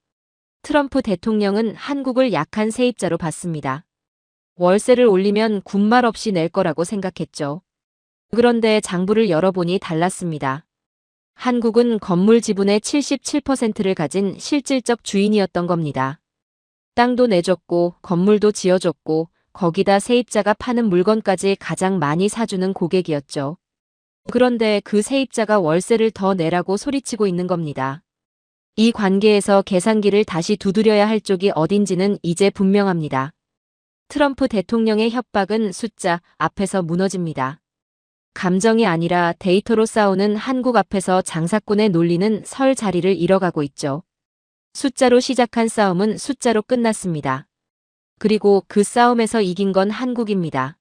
트럼프 대통령은 한국을 약한 세입자로 봤습니다. 월세를 올리면 군말 없이 낼 거라고 생각했죠. 그런데 장부를 열어보니 달랐습니다. 한국은 건물 지분의 77%를 가진 실질적 주인이었던 겁니다. 땅도 내줬고 건물도 지어줬고 거기다 세입자가 파는 물건까지 가장 많이 사주는 고객이었죠. 그런데 그 세입자가 월세를 더 내라고 소리치고 있는 겁니다. 이 관계에서 계산기를 다시 두드려야 할 쪽이 어딘지는 이제 분명합니다. 트럼프 대통령의 협박은 숫자 앞에서 무너집니다. 감정이 아니라 데이터로 싸우는 한국 앞에서 장사꾼의 논리는 설 자리를 잃어가고 있죠. 숫자로 시작한 싸움은 숫자로 끝났습니다. 그리고 그 싸움에서 이긴 건 한국입니다.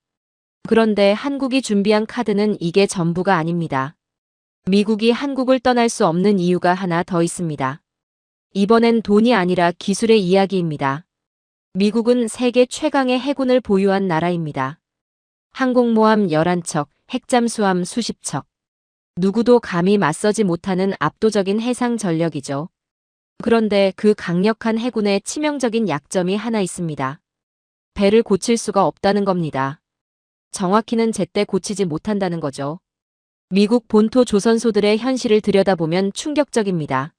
그런데 한국이 준비한 카드는 이게 전부가 아닙니다. 미국이 한국을 떠날 수 없는 이유가 하나 더 있습니다. 이번엔 돈이 아니라 기술의 이야기입니다. 미국은 세계 최강의 해군을 보유한 나라입니다. 항공모함 11척, 핵잠수함 수십 척. 누구도 감히 맞서지 못하는 압도적인 해상 전력이죠. 그런데 그 강력한 해군에 치명적인 약점이 하나 있습니다. 배를 고칠 수가 없다는 겁니다. 정확히는 제때 고치지 못한다는 거죠. 미국 본토 조선소들의 현실을 들여다보면 충격적입니다.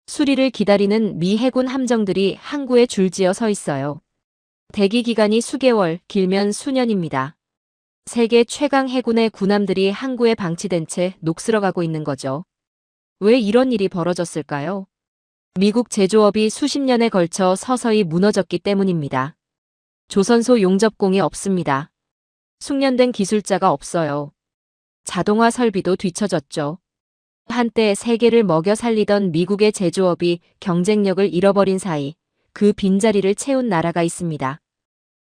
수리를 기다리는 미 해군 함정들이 항구에 줄지어 서 있어요. 대기 기간이 수개월, 길면 수년입니다. 세계 최강 해군의 군함들이 항구에 방치된 채 녹슬어가고 있는 거죠. 왜 이런 일이 벌어졌을까요? 미국 제조업이 수십 년에 걸쳐 서서히 무너졌기 때문입니다. 조선소 용접공이 없습니다. 숙련된 기술자가 없어요. 자동화 설비도 뒤처졌죠. 한때 세계를 먹여 살리던 미국의 제조업이 경쟁력을 잃어버린 사이 그 빈자리를 채운 나라가 있습니다.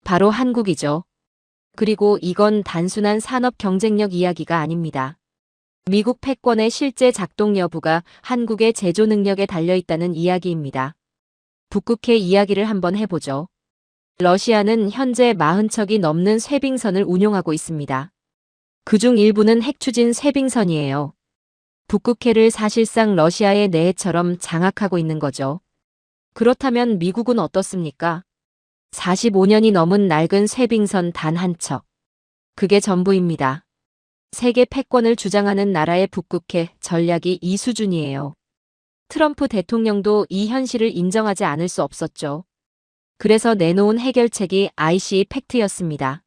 바로 한국이죠. 그리고 이건 단순한 산업 경쟁력 이야기가 아닙니다. 미국 패권의 실제 작동 여부가 한국의 제조 능력에 달려있다는 이야기입니다. 북극해 이야기를 한번 해보죠. 러시아는 현재 40척이 넘는 쇄빙선을 운용하고 있습니다. 그중 일부는 핵추진 쇄빙선이에요. 북극해를 사실상 러시아의 내해처럼 장악하고 있는 거죠. 그렇다면 미국은 어떻습니까? 45년이 넘은 낡은 쇄빙선 단 한 척. 그게 전부입니다. 세계 패권을 주장하는 나라의 북극해 전략이 이 수준이에요. 트럼프 대통령도 이 현실을 인정하지 않을 수 없었죠. 그래서 내놓은 해결책이 IC 팩트였습니다.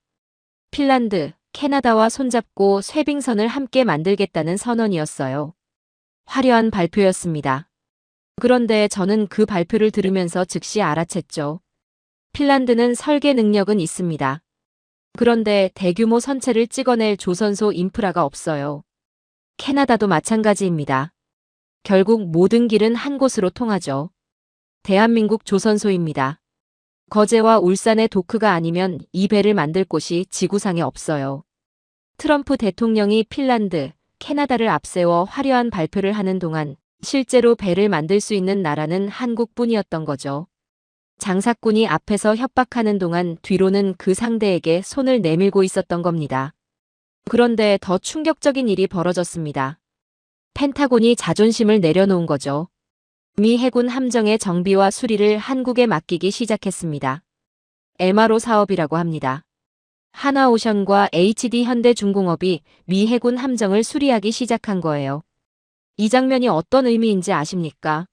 핀란드, 캐나다와 손잡고 쇄빙선을 함께 만들겠다는 선언이었어요. 화려한 발표였습니다. 그런데 저는 그 발표를 들으면서 즉시 알아챘죠. 핀란드는 설계 능력은 있습니다. 그런데 대규모 선체를 찍어낼 조선소 인프라가 없어요. 캐나다도 마찬가지입니다. 결국 모든 길은 한 곳으로 통하죠. 대한민국 조선소입니다. 거제와 울산의 도크가 아니면 이 배를 만들 곳이 지구상에 없어요. 트럼프 대통령이 핀란드, 캐나다를 앞세워 화려한 발표를 하는 동안 실제로 배를 만들 수 있는 나라는 한국뿐이었던 거죠. 장사꾼이 앞에서 협박하는 동안 뒤로는 그 상대에게 손을 내밀고 있었던 겁니다. 그런데 더 충격적인 일이 벌어졌습니다. 펜타곤이 자존심을 내려놓은 거죠. 미 해군 함정의 정비와 수리를 한국에 맡기기 시작했습니다. MRO 사업이라고 합니다. 하나오션과 HD 현대중공업이 미 해군 함정을 수리하기 시작한 거예요. 이 장면이 어떤 의미인지 아십니까?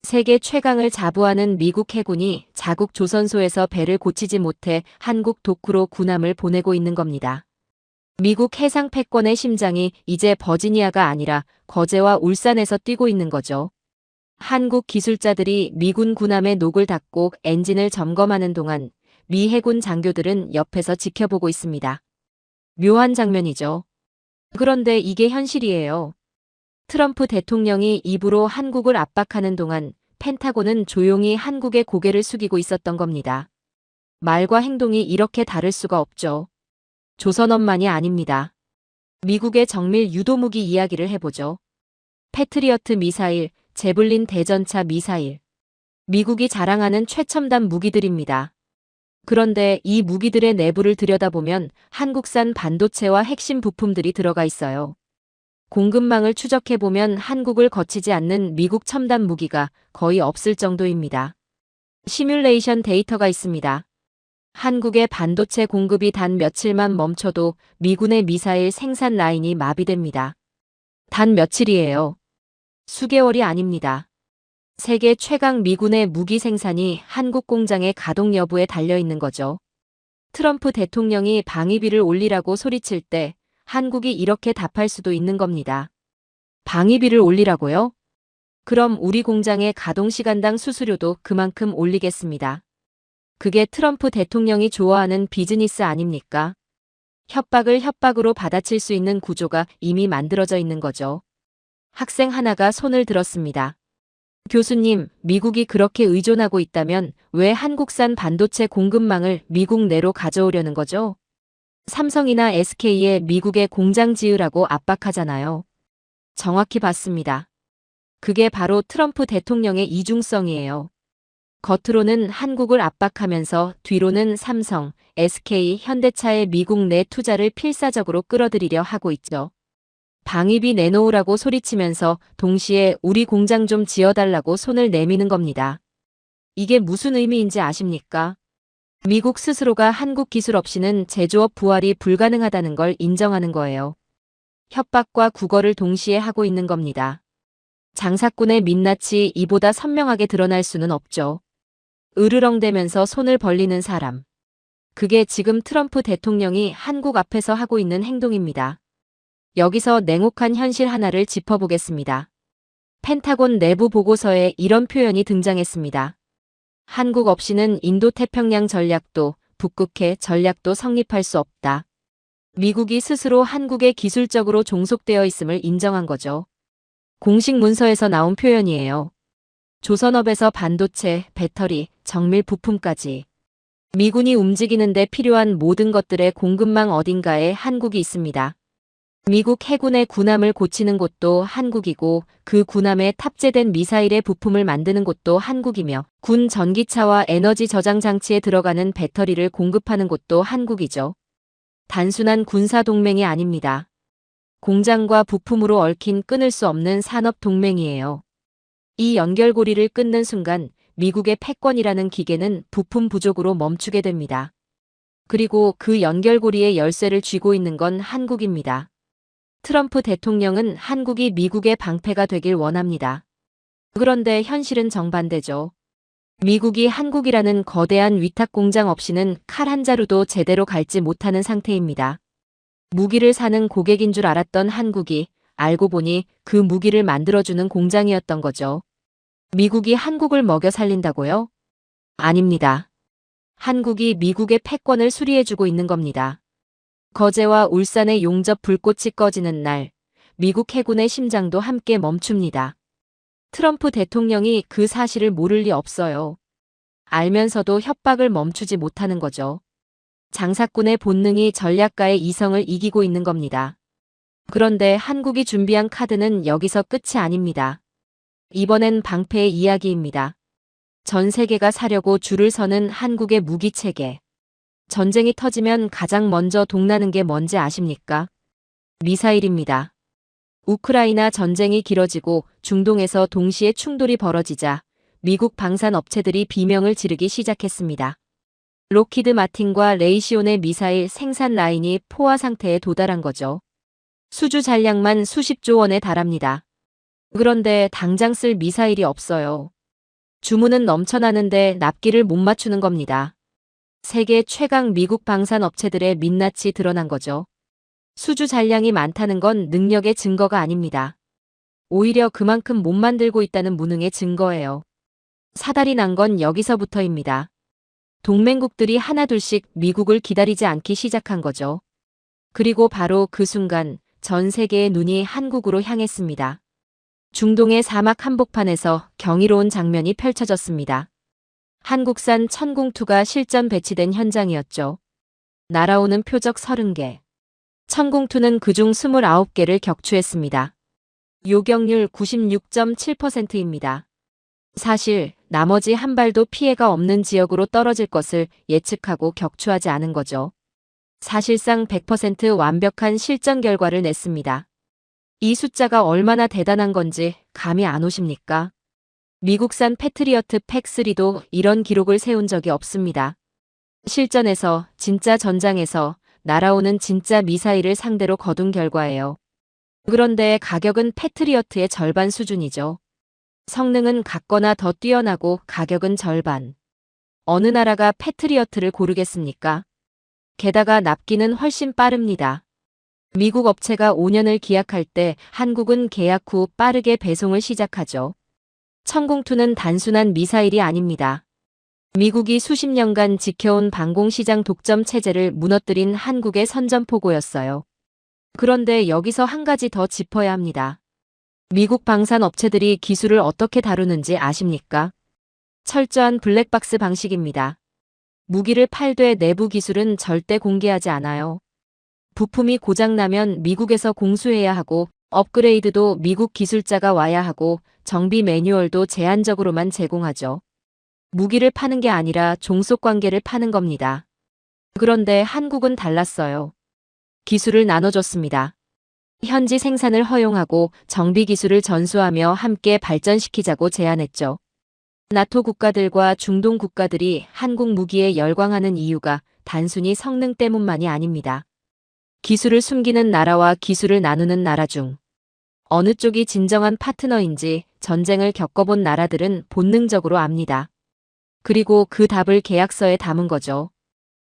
세계 최강을 자부하는 미국 해군이 자국 조선소에서 배를 고치지 못해 한국 도크로 군함을 보내고 있는 겁니다. 미국 해상 패권의 심장이 이제 버지니아가 아니라 거제와 울산에서 뛰고 있는 거죠. 한국 기술자들이 미군 군함의 녹을 닦고 엔진을 점검하는 동안 미 해군 장교들은 옆에서 지켜보고 있습니다. 묘한 장면이죠. 그런데 이게 현실이에요. 트럼프 대통령이 입으로 한국을 압박하는 동안 펜타곤은 조용히 한국의 고개를 숙이고 있었던 겁니다. 말과 행동이 이렇게 다를 수가 없죠. 조선업만이 아닙니다. 미국의 정밀 유도무기 이야기를 해보죠. 패트리어트 미사일, 제블린 대전차 미사일. 미국이 자랑하는 최첨단 무기들입니다. 그런데 이 무기들의 내부를 들여다보면 한국산 반도체와 핵심 부품들이 들어가 있어요. 공급망을 추적해보면 한국을 거치지 않는 미국 첨단 무기가 거의 없을 정도입니다. 시뮬레이션 데이터가 있습니다. 한국의 반도체 공급이 단 며칠만 멈춰도 미군의 미사일 생산 라인이 마비됩니다. 단 며칠이에요. 수개월이 아닙니다. 세계 최강 미군의 무기 생산이 한국 공장의 가동 여부에 달려 있는 거죠. 트럼프 대통령이 방위비를 올리라고 소리칠 때 한국이 이렇게 답할 수도 있는 겁니다. 방위비를 올리라고요? 그럼 우리 공장의 가동 시간당 수수료도 그만큼 올리겠습니다. 그게 트럼프 대통령이 좋아하는 비즈니스 아닙니까? 협박을 협박으로 받아칠 수 있는 구조가 이미 만들어져 있는 거죠. 학생 하나가 손을 들었습니다. 교수님, 미국이 그렇게 의존하고 있다면 왜 한국산 반도체 공급망을 미국 내로 가져오려는 거죠? 삼성이나 SK에 미국에 공장 지으라고 압박하잖아요. 정확히 봤습니다. 그게 바로 트럼프 대통령의 이중성이에요. 겉으로는 한국을 압박하면서 뒤로는 삼성, SK, 현대차의 미국 내 투자를 필사적으로 끌어들이려 하고 있죠. 방위비 내놓으라고 소리치면서 동시에 우리 공장 좀 지어달라고 손을 내미는 겁니다. 이게 무슨 의미인지 아십니까? 미국 스스로가 한국 기술 없이는 제조업 부활이 불가능하다는 걸 인정하는 거예요. 협박과 구걸을 동시에 하고 있는 겁니다. 장사꾼의 민낯이 이보다 선명하게 드러날 수는 없죠. 으르렁대면서 손을 벌리는 사람. 그게 지금 트럼프 대통령이 한국 앞에서 하고 있는 행동입니다. 여기서 냉혹한 현실 하나를 짚어보겠습니다. 펜타곤 내부 보고서에 이런 표현이 등장했습니다. 한국 없이는 인도태평양 전략도 북극해 전략도 성립할 수 없다. 미국이 스스로 한국에 기술적으로 종속되어 있음을 인정한 거죠. 공식 문서에서 나온 표현이에요. 조선업에서 반도체, 배터리, 정밀 부품까지. 미군이 움직이는데 필요한 모든 것들의 공급망 어딘가에 한국이 있습니다. 미국 해군의 군함을 고치는 곳도 한국이고 그 군함에 탑재된 미사일의 부품을 만드는 곳도 한국이며 군 전기차와 에너지 저장 장치에 들어가는 배터리를 공급하는 곳도 한국이죠. 단순한 군사 동맹이 아닙니다. 공장과 부품으로 얽힌 끊을 수 없는 산업 동맹이에요. 이 연결고리를 끊는 순간 미국의 패권이라는 기계는 부품 부족으로 멈추게 됩니다. 그리고 그 연결고리의 열쇠를 쥐고 있는 건 한국입니다. 트럼프 대통령은 한국이 미국의 방패가 되길 원합니다. 그런데 현실은 정반대죠. 미국이 한국이라는 거대한 위탁 공장 없이는 칼 한 자루도 제대로 갈지 못하는 상태입니다. 무기를 사는 고객인 줄 알았던 한국이 알고 보니 그 무기를 만들어주는 공장이었던 거죠. 미국이 한국을 먹여 살린다고요? 아닙니다. 한국이 미국의 패권을 수리해주고 있는 겁니다. 거제와 울산의 용접 불꽃이 꺼지는 날, 미국 해군의 심장도 함께 멈춥니다. 트럼프 대통령이 그 사실을 모를 리 없어요. 알면서도 협박을 멈추지 못하는 거죠. 장사꾼의 본능이 전략가의 이성을 이기고 있는 겁니다. 그런데 한국이 준비한 카드는 여기서 끝이 아닙니다. 이번엔 방패의 이야기입니다. 전 세계가 사려고 줄을 서는 한국의 무기체계. 전쟁이 터지면 가장 먼저 동나는 게 뭔지 아십니까? 미사일입니다. 우크라이나 전쟁이 길어지고 중동에서 동시에 충돌이 벌어지자 미국 방산업체들이 비명을 지르기 시작했습니다. 록히드 마틴과 레이시온의 미사일 생산 라인이 포화 상태에 도달한 거죠. 수주 잔량만 수십조 원에 달합니다. 그런데 당장 쓸 미사일이 없어요. 주문은 넘쳐나는데 납기를 못 맞추는 겁니다. 세계 최강 미국 방산업체들의 민낯이 드러난 거죠. 수주 잔량이 많다는 건 능력의 증거가 아닙니다. 오히려 그만큼 못 만들고 있다는 무능의 증거예요. 사달이 난 건 여기서부터입니다. 동맹국들이 하나둘씩 미국을 기다리지 않기 시작한 거죠. 그리고 바로 그 순간 전 세계의 눈이 한국으로 향했습니다. 중동의 사막 한복판에서 경이로운 장면이 펼쳐졌습니다. 한국산 천궁2가 실전 배치된 현장이었죠. 날아오는 표적 30개. 천궁2는 그중 29개를 격추했습니다. 요격률 96.7%입니다. 사실 나머지 한 발도 피해가 없는 지역으로 떨어질 것을 예측하고 격추하지 않은 거죠. 사실상 100% 완벽한 실전 결과를 냈습니다. 이 숫자가 얼마나 대단한 건지 감이 안 오십니까? 미국산 패트리어트 팩3도 이런 기록을 세운 적이 없습니다. 실전에서, 진짜 전장에서 날아오는 진짜 미사일을 상대로 거둔 결과예요. 그런데 가격은 패트리어트의 절반 수준이죠. 성능은 같거나 더 뛰어나고 가격은 절반. 어느 나라가 패트리어트를 고르겠습니까? 게다가 납기는 훨씬 빠릅니다. 미국 업체가 5년을 기약할 때 한국은 계약 후 빠르게 배송을 시작하죠. 천공투는 단순한 미사일이 아닙니다. 미국이 수십 년간 지켜온 방공시장 독점 체제를 무너뜨린 한국의 선전포고였어요. 그런데 여기서 한 가지 더 짚어야 합니다. 미국 방산 업체들이 기술을 어떻게 다루는지 아십니까? 철저한 블랙박스 방식입니다. 무기를 팔되 내부 기술은 절대 공개하지 않아요. 부품이 고장나면 미국에서 공수해야 하고 업그레이드도 미국 기술자가 와야 하고 정비 매뉴얼도 제한적으로만 제공하죠. 무기를 파는 게 아니라 종속관계를 파는 겁니다. 그런데 한국은 달랐어요. 기술을 나눠줬습니다. 현지 생산을 허용하고 정비 기술을 전수하며 함께 발전시키자고 제안했죠. 나토 국가들과 중동 국가들이 한국 무기에 열광하는 이유가 단순히 성능 때문만이 아닙니다. 기술을 숨기는 나라와 기술을 나누는 나라 중 어느 쪽이 진정한 파트너인지 전쟁을 겪어본 나라들은 본능적으로 압니다. 그리고 그 답을 계약서에 담은 거죠.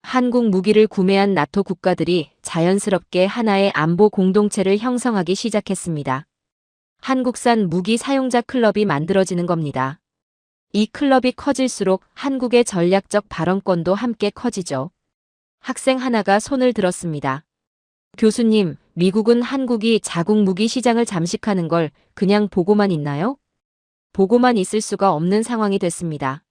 한국 무기를 구매한 나토 국가들이 자연스럽게 하나의 안보 공동체를 형성하기 시작했습니다. 한국산 무기 사용자 클럽이 만들어지는 겁니다. 이 클럽이 커질수록 한국의 전략적 발언권도 함께 커지죠. 학생 하나가 손을 들었습니다. 교수님, 미국은 한국이 자국 무기 시장을 잠식하는 걸 그냥 보고만 있나요? 보고만 있을 수가 없는 상황이 됐습니다.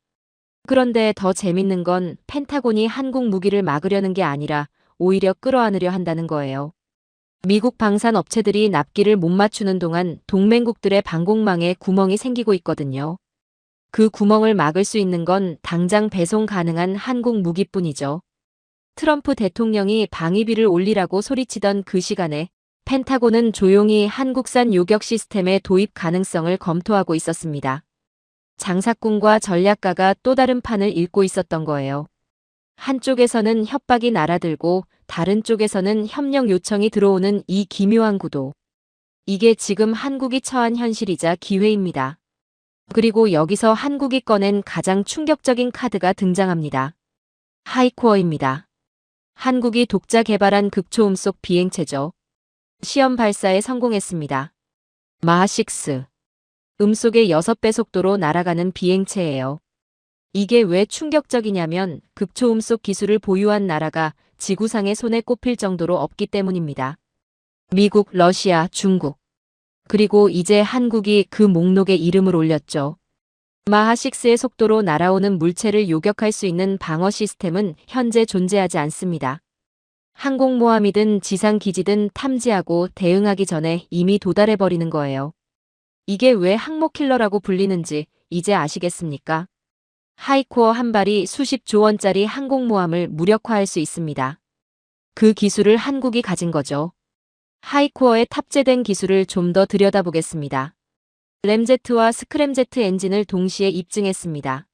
그런데 더 재밌는 건 펜타곤이 한국 무기를 막으려는 게 아니라 오히려 끌어안으려 한다는 거예요. 미국 방산 업체들이 납기를 못 맞추는 동안 동맹국들의 방공망에 구멍이 생기고 있거든요. 그 구멍을 막을 수 있는 건 당장 배송 가능한 한국 무기뿐이죠. 트럼프 대통령이 방위비를 올리라고 소리치던 그 시간에 펜타곤은 조용히 한국산 요격 시스템의 도입 가능성을 검토하고 있었습니다. 장사꾼과 전략가가 또 다른 판을 읽고 있었던 거예요. 한쪽에서는 협박이 날아들고 다른 쪽에서는 협력 요청이 들어오는 이 기묘한 구도. 이게 지금 한국이 처한 현실이자 기회입니다. 그리고 여기서 한국이 꺼낸 가장 충격적인 카드가 등장합니다. 하이코어입니다. 한국이 독자 개발한 극초음속 비행체죠. 시험 발사에 성공했습니다. 마하6. 음속의 6배 속도로 날아가는 비행체예요. 이게 왜 충격적이냐면 극초음속 기술을 보유한 나라가 지구상의 손에 꼽힐 정도로 없기 때문입니다. 미국, 러시아, 중국. 그리고 이제 한국이 그 목록에 이름을 올렸죠. 마하6의 속도로 날아오는 물체를 요격할 수 있는 방어 시스템은 현재 존재하지 않습니다. 항공모함이든 지상기지든 탐지하고 대응하기 전에 이미 도달해버리는 거예요. 이게 왜 항모킬러라고 불리는지 이제 아시겠습니까? 하이코어 한 발이 수십조 원짜리 항공모함을 무력화할 수 있습니다. 그 기술을 한국이 가진 거죠. 하이코어에 탑재된 기술을 좀 더 들여다보겠습니다. 램제트와 스크램제트 엔진을 동시에 입증했습니다.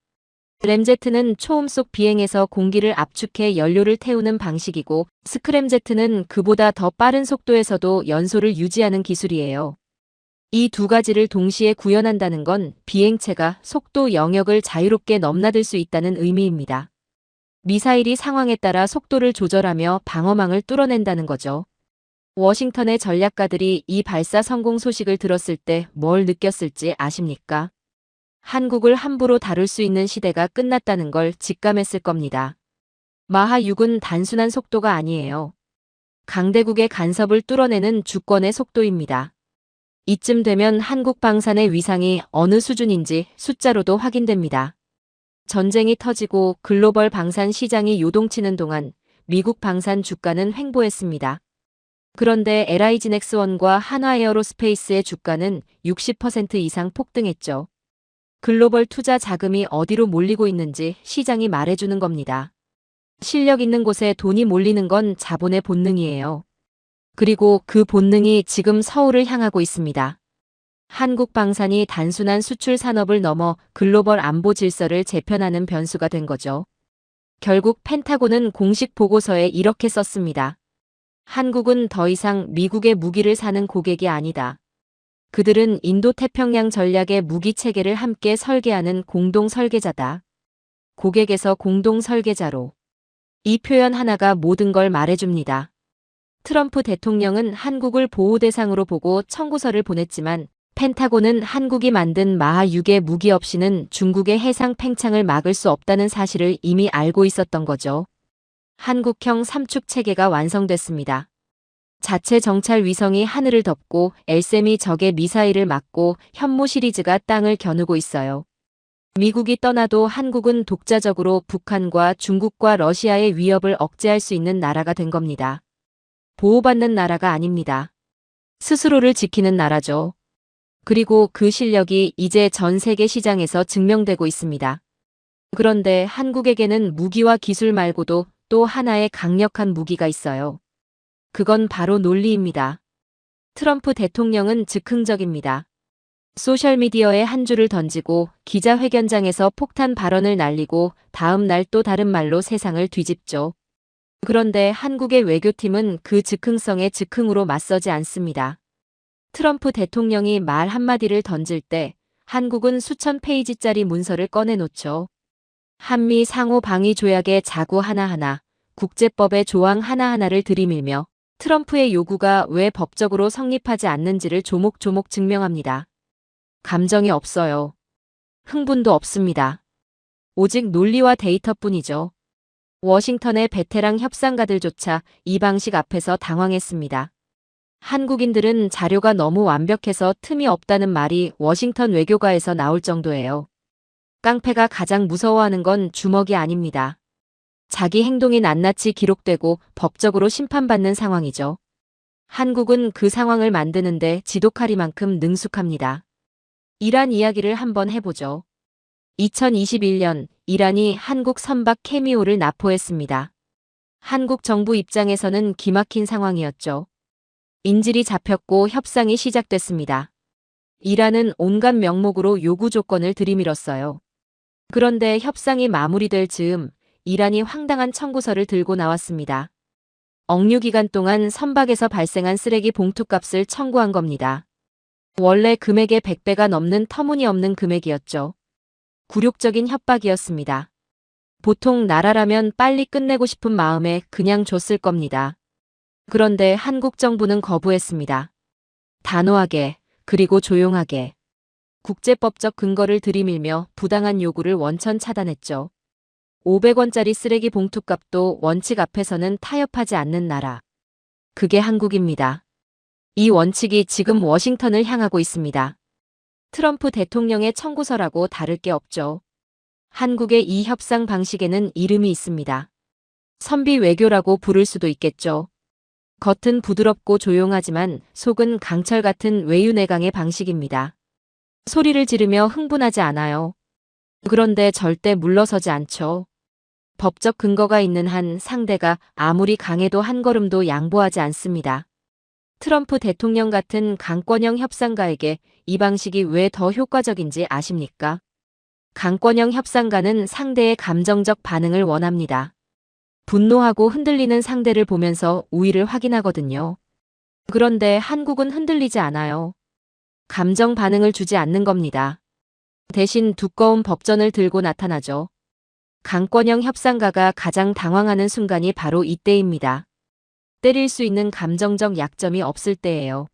램제트는 초음속 비행에서 공기를 압축해 연료를 태우는 방식이고 스크램제트는 그보다 더 빠른 속도에서도 연소를 유지하는 기술이에요. 이 두 가지를 동시에 구현한다는 건 비행체가 속도 영역을 자유롭게 넘나들 수 있다는 의미입니다. 미사일이 상황에 따라 속도를 조절하며 방어망을 뚫어낸다는 거죠. 워싱턴의 전략가들이 이 발사 성공 소식을 들었을 때 뭘 느꼈을지 아십니까? 한국을 함부로 다룰 수 있는 시대가 끝났다는 걸 직감했을 겁니다. 마하6은 단순한 속도가 아니에요. 강대국의 간섭을 뚫어내는 주권의 속도입니다. 이쯤 되면 한국 방산의 위상이 어느 수준인지 숫자로도 확인됩니다. 전쟁이 터지고 글로벌 방산 시장이 요동치는 동안 미국 방산 주가는 횡보했습니다. 그런데 LIG넥스원과 한화에어로스페이스의 주가는 60% 이상 폭등했죠. 글로벌 투자 자금이 어디로 몰리고 있는지 시장이 말해주는 겁니다. 실력 있는 곳에 돈이 몰리는 건 자본의 본능이에요. 그리고 그 본능이 지금 서울을 향하고 있습니다. 한국 방산이 단순한 수출 산업을 넘어 글로벌 안보 질서를 재편하는 변수가 된 거죠. 결국 펜타곤은 공식 보고서에 이렇게 썼습니다. 한국은 더 이상 미국의 무기를 사는 고객이 아니다. 그들은 인도태평양 전략의 무기 체계를 함께 설계하는 공동 설계자다. 고객에서 공동 설계자로. 이 표현 하나가 모든 걸 말해줍니다. 트럼프 대통령은 한국을 보호 대상으로 보고 청구서를 보냈지만 펜타곤은 한국이 만든 마하 6의 무기 없이는 중국의 해상 팽창을 막을 수 없다는 사실을 이미 알고 있었던 거죠. 한국형 삼축 체계가 완성됐습니다. 자체 정찰 위성이 하늘을 덮고 LSAM이 적의 미사일을 막고 현무 시리즈가 땅을 겨누고 있어요. 미국이 떠나도 한국은 독자적으로 북한과 중국과 러시아의 위협을 억제할 수 있는 나라가 된 겁니다. 보호받는 나라가 아닙니다. 스스로를 지키는 나라죠. 그리고 그 실력이 이제 전 세계 시장에서 증명되고 있습니다. 그런데 한국에게는 무기와 기술 말고도 또 하나의 강력한 무기가 있어요. 그건 바로 논리입니다. 트럼프 대통령은 즉흥적입니다. 소셜미디어에 한 줄을 던지고 기자회견장에서 폭탄 발언을 날리고 다음 날 또 다른 말로 세상을 뒤집죠. 그런데 한국의 외교팀은 그 즉흥성에 즉흥으로 맞서지 않습니다. 트럼프 대통령이 말 한마디를 던질 때 한국은 수천 페이지짜리 문서를 꺼내놓죠. 한미 상호 방위 조약의 자구 하나하나, 국제법의 조항 하나하나를 들이밀며 트럼프의 요구가 왜 법적으로 성립하지 않는지를 조목조목 증명합니다. 감정이 없어요. 흥분도 없습니다. 오직 논리와 데이터뿐이죠. 워싱턴의 베테랑 협상가들조차 이 방식 앞에서 당황했습니다. 한국인들은 자료가 너무 완벽해서 틈이 없다는 말이 워싱턴 외교가에서 나올 정도예요. 깡패가 가장 무서워하는 건 주먹이 아닙니다. 자기 행동이 낱낱이 기록되고 법적으로 심판받는 상황이죠. 한국은 그 상황을 만드는데 지독하리만큼 능숙합니다. 이란 이야기를 한번 해보죠. 2021년 이란이 한국 선박 케미오를 납포했습니다. 한국 정부 입장에서는 기막힌 상황이었죠. 인질이 잡혔고 협상이 시작됐습니다. 이란은 온갖 명목으로 요구 조건을 들이밀었어요. 그런데 협상이 마무리될 즈음 이란이 황당한 청구서를 들고 나왔습니다. 억류 기간 동안 선박에서 발생한 쓰레기 봉투값을 청구한 겁니다. 원래 금액의 100배가 넘는 터무니없는 금액이었죠. 굴욕적인 협박이었습니다. 보통 나라라면 빨리 끝내고 싶은 마음에 그냥 줬을 겁니다. 그런데 한국 정부는 거부했습니다. 단호하게, 그리고 조용하게. 국제법적 근거를 들이밀며 부당한 요구를 원천 차단했죠. 500원짜리 쓰레기 봉투값도 원칙 앞에서는 타협하지 않는 나라. 그게 한국입니다. 이 원칙이 지금 워싱턴을 향하고 있습니다. 트럼프 대통령의 청구서라고 다를 게 없죠. 한국의 이 협상 방식에는 이름이 있습니다. 선비 외교라고 부를 수도 있겠죠. 겉은 부드럽고 조용하지만 속은 강철 같은 외유내강의 방식입니다. 소리를 지르며 흥분하지 않아요. 그런데 절대 물러서지 않죠. 법적 근거가 있는 한 상대가 아무리 강해도 한 걸음도 양보하지 않습니다. 트럼프 대통령 같은 강권형 협상가에게 이 방식이 왜 더 효과적인지 아십니까? 강권형 협상가는 상대의 감정적 반응을 원합니다. 분노하고 흔들리는 상대를 보면서 우위를 확인하거든요. 그런데 한국은 흔들리지 않아요. 감정 반응을 주지 않는 겁니다. 대신 두꺼운 법전을 들고 나타나죠. 강권형 협상가가 가장 당황하는 순간이 바로 이때입니다. 때릴 수 있는 감정적 약점이 없을 때예요.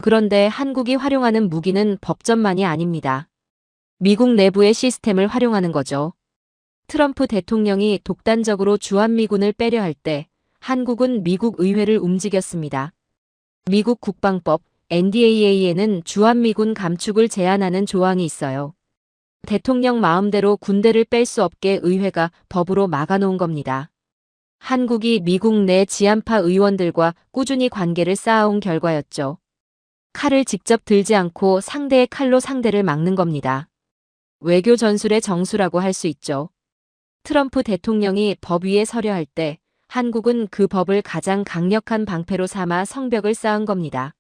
그런데 한국이 활용하는 무기는 법전만이 아닙니다. 미국 내부의 시스템을 활용하는 거죠. 트럼프 대통령이 독단적으로 주한미군을 빼려 할 때 한국은 미국 의회를 움직였습니다. 미국 국방법 NDAA에는 주한미군 감축을 제한하는 조항이 있어요. 대통령 마음대로 군대를 뺄 수 없게 의회가 법으로 막아놓은 겁니다. 한국이 미국 내 지한파 의원들과 꾸준히 관계를 쌓아온 결과였죠. 칼을 직접 들지 않고 상대의 칼로 상대를 막는 겁니다. 외교 전술의 정수라고 할 수 있죠. 트럼프 대통령이 법 위에 서려 할 때 한국은 그 법을 가장 강력한 방패로 삼아 성벽을 쌓은 겁니다.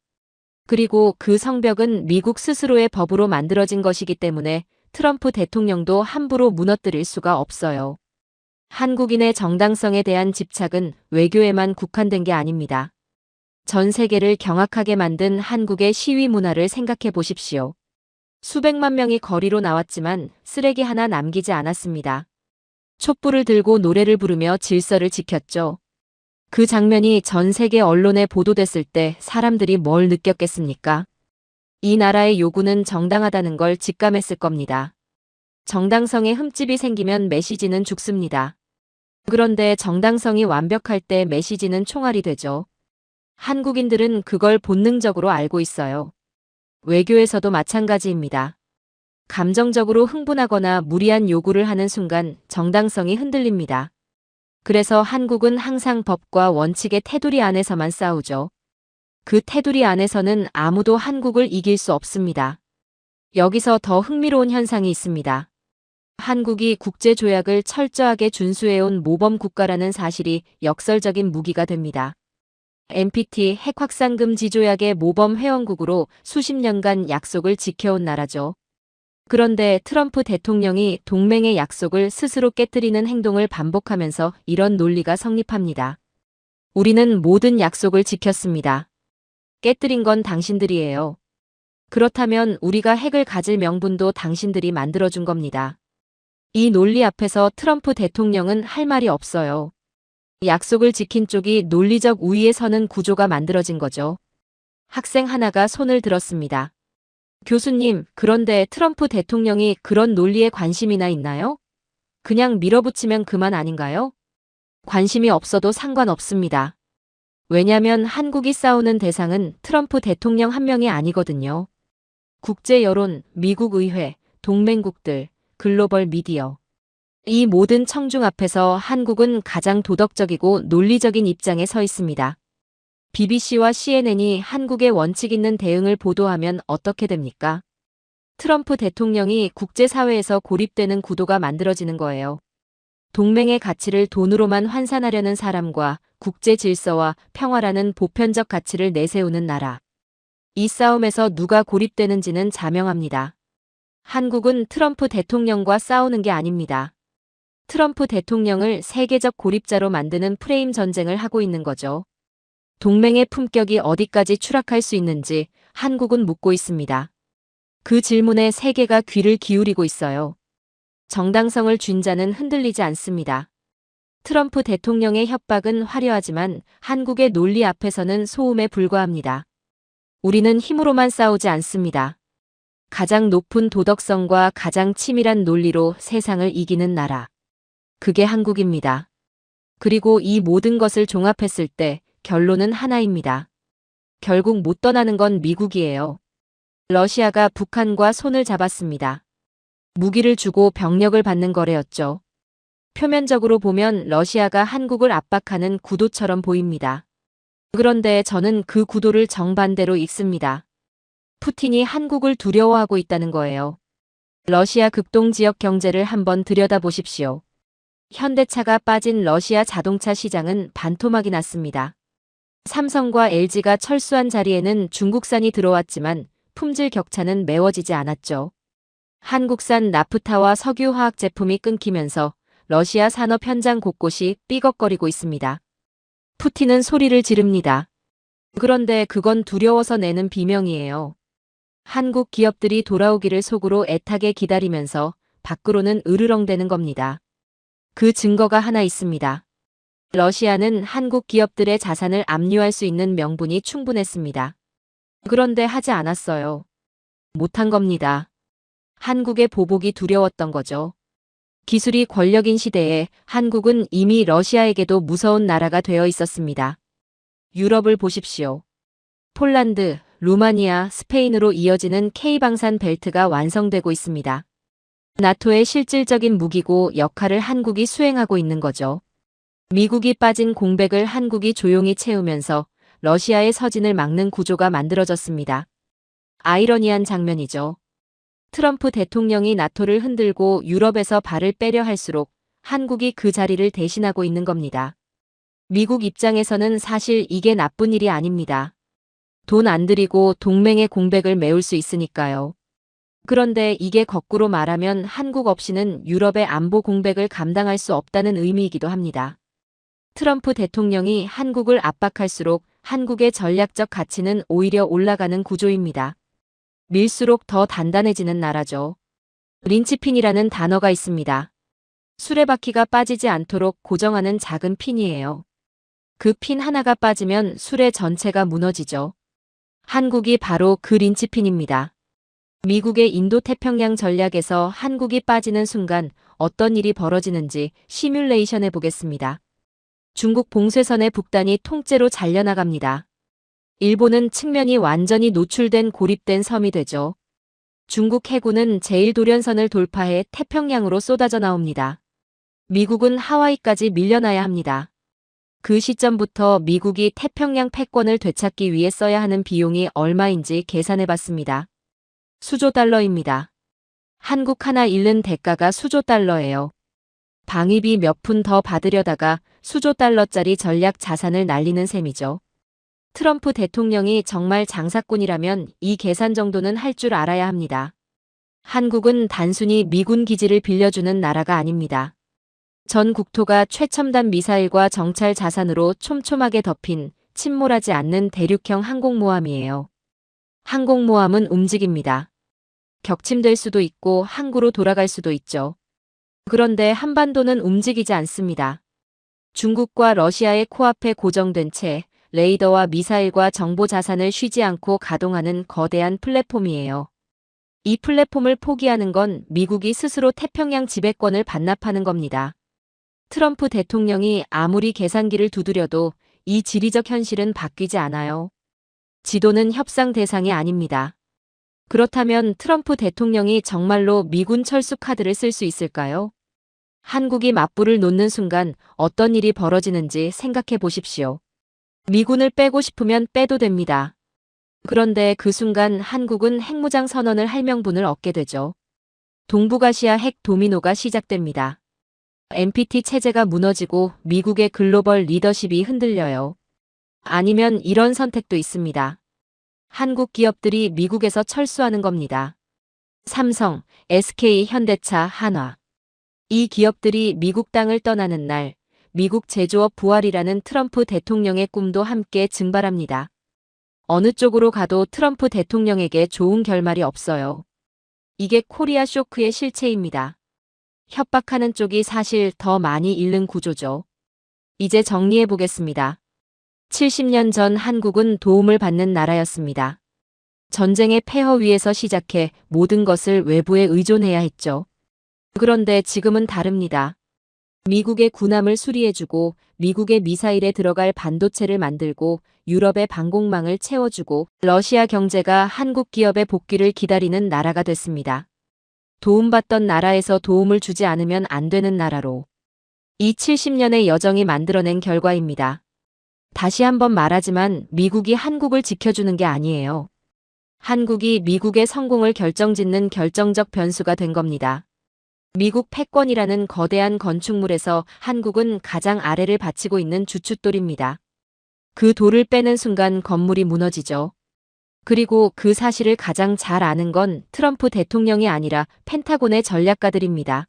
그리고 그 성벽은 미국 스스로의 법으로 만들어진 것이기 때문에 트럼프 대통령도 함부로 무너뜨릴 수가 없어요. 한국인의 정당성에 대한 집착은 외교에만 국한된 게 아닙니다. 전 세계를 경악하게 만든 한국의 시위 문화를 생각해 보십시오. 수백만 명이 거리로 나왔지만 쓰레기 하나 남기지 않았습니다. 촛불을 들고 노래를 부르며 질서를 지켰죠. 그 장면이 전 세계 언론에 보도됐을 때 사람들이 뭘 느꼈겠습니까? 이 나라의 요구는 정당하다는 걸 직감했을 겁니다. 정당성에 흠집이 생기면 메시지는 죽습니다. 그런데 정당성이 완벽할 때 메시지는 총알이 되죠. 한국인들은 그걸 본능적으로 알고 있어요. 외교에서도 마찬가지입니다. 감정적으로 흥분하거나 무리한 요구를 하는 순간 정당성이 흔들립니다. 그래서 한국은 항상 법과 원칙의 테두리 안에서만 싸우죠. 그 테두리 안에서는 아무도 한국을 이길 수 없습니다. 여기서 더 흥미로운 현상이 있습니다. 한국이 국제조약을 철저하게 준수해온 모범 국가라는 사실이 역설적인 무기가 됩니다. NPT 핵 확산 금지 조약의 모범 회원국으로 수십 년간 약속을 지켜온 나라죠. 그런데 트럼프 대통령이 동맹의 약속을 스스로 깨뜨리는 행동을 반복하면서 이런 논리가 성립합니다. 우리는 모든 약속을 지켰습니다. 깨뜨린 건 당신들이에요. 그렇다면 우리가 핵을 가질 명분도 당신들이 만들어준 겁니다. 이 논리 앞에서 트럼프 대통령은 할 말이 없어요. 약속을 지킨 쪽이 논리적 우위에 서는 구조가 만들어진 거죠. 학생 하나가 손을 들었습니다. 교수님, 그런데 트럼프 대통령이 그런 논리에 관심이나 있나요? 그냥 밀어붙이면 그만 아닌가요? 관심이 없어도 상관없습니다. 왜냐면 한국이 싸우는 대상은 트럼프 대통령 한 명이 아니거든요. 국제 여론, 미국 의회, 동맹국들, 글로벌 미디어. 이 모든 청중 앞에서 한국은 가장 도덕적이고 논리적인 입장에 서 있습니다. BBC와 CNN이 한국의 원칙 있는 대응을 보도하면 어떻게 됩니까? 트럼프 대통령이 국제사회에서 고립되는 구도가 만들어지는 거예요. 동맹의 가치를 돈으로만 환산하려는 사람과 국제 질서와 평화라는 보편적 가치를 내세우는 나라. 이 싸움에서 누가 고립되는지는 자명합니다. 한국은 트럼프 대통령과 싸우는 게 아닙니다. 트럼프 대통령을 세계적 고립자로 만드는 프레임 전쟁을 하고 있는 거죠. 동맹의 품격이 어디까지 추락할 수 있는지 한국은 묻고 있습니다. 그 질문에 세계가 귀를 기울이고 있어요. 정당성을 쥔 자는 흔들리지 않습니다. 트럼프 대통령의 협박은 화려하지만 한국의 논리 앞에서는 소음에 불과합니다. 우리는 힘으로만 싸우지 않습니다. 가장 높은 도덕성과 가장 치밀한 논리로 세상을 이기는 나라. 그게 한국입니다. 그리고 이 모든 것을 종합했을 때 결론은 하나입니다. 결국 못 떠나는 건 미국이에요. 러시아가 북한과 손을 잡았습니다. 무기를 주고 병력을 받는 거래였죠. 표면적으로 보면 러시아가 한국을 압박하는 구도처럼 보입니다. 그런데 저는 그 구도를 정반대로 읽습니다. 푸틴이 한국을 두려워하고 있다는 거예요. 러시아 극동 지역 경제를 한번 들여다보십시오. 현대차가 빠진 러시아 자동차 시장은 반토막이 났습니다. 삼성과 LG가 철수한 자리에는 중국산이 들어왔지만 품질 격차는 메워지지 않았죠. 한국산 나프타와 석유화학 제품이 끊기면서 러시아 산업 현장 곳곳이 삐걱거리고 있습니다. 푸틴은 소리를 지릅니다. 그런데 그건 두려워서 내는 비명이에요. 한국 기업들이 돌아오기를 속으로 애타게 기다리면서 밖으로는 으르렁대는 겁니다. 그 증거가 하나 있습니다. 러시아는 한국 기업들의 자산을 압류할 수 있는 명분이 충분했습니다. 그런데 하지 않았어요. 못한 겁니다. 한국의 보복이 두려웠던 거죠. 기술이 권력인 시대에 한국은 이미 러시아에게도 무서운 나라가 되어 있었습니다. 유럽을 보십시오. 폴란드, 루마니아, 스페인으로 이어지는 K방산 벨트가 완성되고 있습니다. 나토의 실질적인 무기고 역할을 한국이 수행하고 있는 거죠. 미국이 빠진 공백을 한국이 조용히 채우면서 러시아의 서진을 막는 구조가 만들어졌습니다. 아이러니한 장면이죠. 트럼프 대통령이 나토를 흔들고 유럽에서 발을 빼려 할수록 한국이 그 자리를 대신하고 있는 겁니다. 미국 입장에서는 사실 이게 나쁜 일이 아닙니다. 돈 안 들이고 동맹의 공백을 메울 수 있으니까요. 그런데 이게 거꾸로 말하면 한국 없이는 유럽의 안보 공백을 감당할 수 없다는 의미이기도 합니다. 트럼프 대통령이 한국을 압박할수록 한국의 전략적 가치는 오히려 올라가는 구조입니다. 밀수록 더 단단해지는 나라죠. 린치핀이라는 단어가 있습니다. 수레바퀴가 빠지지 않도록 고정하는 작은 핀이에요. 그 핀 하나가 빠지면 수레 전체가 무너지죠. 한국이 바로 그 린치핀입니다. 미국의 인도태평양 전략에서 한국이 빠지는 순간 어떤 일이 벌어지는지 시뮬레이션 해보겠습니다. 중국 봉쇄선의 북단이 통째로 잘려나갑니다. 일본은 측면이 완전히 노출된 고립된 섬이 되죠. 중국 해군은 제1도련선을 돌파해 태평양으로 쏟아져 나옵니다. 미국은 하와이까지 밀려나야 합니다. 그 시점부터 미국이 태평양 패권을 되찾기 위해 써야 하는 비용이 얼마인지 계산해봤습니다. 수조 달러입니다. 한국 하나 잃는 대가가 수조 달러예요. 방위비 몇 푼 더 받으려다가 수조 달러짜리 전략 자산을 날리는 셈이죠. 트럼프 대통령이 정말 장사꾼이라면 이 계산 정도는 할 줄 알아야 합니다. 한국은 단순히 미군 기지를 빌려주는 나라가 아닙니다. 전 국토가 최첨단 미사일과 정찰 자산으로 촘촘하게 덮인 침몰하지 않는 대륙형 항공모함이에요. 항공모함은 움직입니다. 격침될 수도 있고 항구로 돌아갈 수도 있죠. 그런데 한반도는 움직이지 않습니다. 중국과 러시아의 코앞에 고정된 채 레이더와 미사일과 정보 자산을 쉬지 않고 가동하는 거대한 플랫폼이에요. 이 플랫폼을 포기하는 건 미국이 스스로 태평양 지배권을 반납하는 겁니다. 트럼프 대통령이 아무리 계산기를 두드려도 이 지리적 현실은 바뀌지 않아요. 지도는 협상 대상이 아닙니다. 그렇다면 트럼프 대통령이 정말로 미군 철수 카드를 쓸 수 있을까요? 한국이 맞불을 놓는 순간 어떤 일이 벌어지는지 생각해 보십시오. 미군을 빼고 싶으면 빼도 됩니다. 그런데 그 순간 한국은 핵무장 선언을 할 명분을 얻게 되죠. 동북아시아 핵 도미노가 시작됩니다. NPT 체제가 무너지고 미국의 글로벌 리더십이 흔들려요. 아니면 이런 선택도 있습니다. 한국 기업들이 미국에서 철수하는 겁니다. 삼성, SK, 현대차, 한화. 이 기업들이 미국 땅을 떠나는 날, 미국 제조업 부활이라는 트럼프 대통령의 꿈도 함께 증발합니다. 어느 쪽으로 가도 트럼프 대통령에게 좋은 결말이 없어요. 이게 코리아 쇼크의 실체입니다. 협박하는 쪽이 사실 더 많이 잃는 구조죠. 이제 정리해 보겠습니다. 70년 전 한국은 도움을 받는 나라였습니다. 전쟁의 폐허 위에서 시작해 모든 것을 외부에 의존해야 했죠. 그런데 지금은 다릅니다. 미국의 군함을 수리해주고 미국의 미사일에 들어갈 반도체를 만들고 유럽의 방공망을 채워주고 러시아 경제가 한국 기업의 복귀를 기다리는 나라가 됐습니다. 도움받던 나라에서 도움을 주지 않으면 안 되는 나라로. 이 70년의 여정이 만들어낸 결과입니다. 다시 한번 말하지만 미국이 한국을 지켜주는 게 아니에요. 한국이 미국의 성공을 결정짓는 결정적 변수가 된 겁니다. 미국 패권이라는 거대한 건축물에서 한국은 가장 아래를 받치고 있는 주춧돌입니다. 그 돌을 빼는 순간 건물이 무너지죠. 그리고 그 사실을 가장 잘 아는 건 트럼프 대통령이 아니라 펜타곤의 전략가들입니다.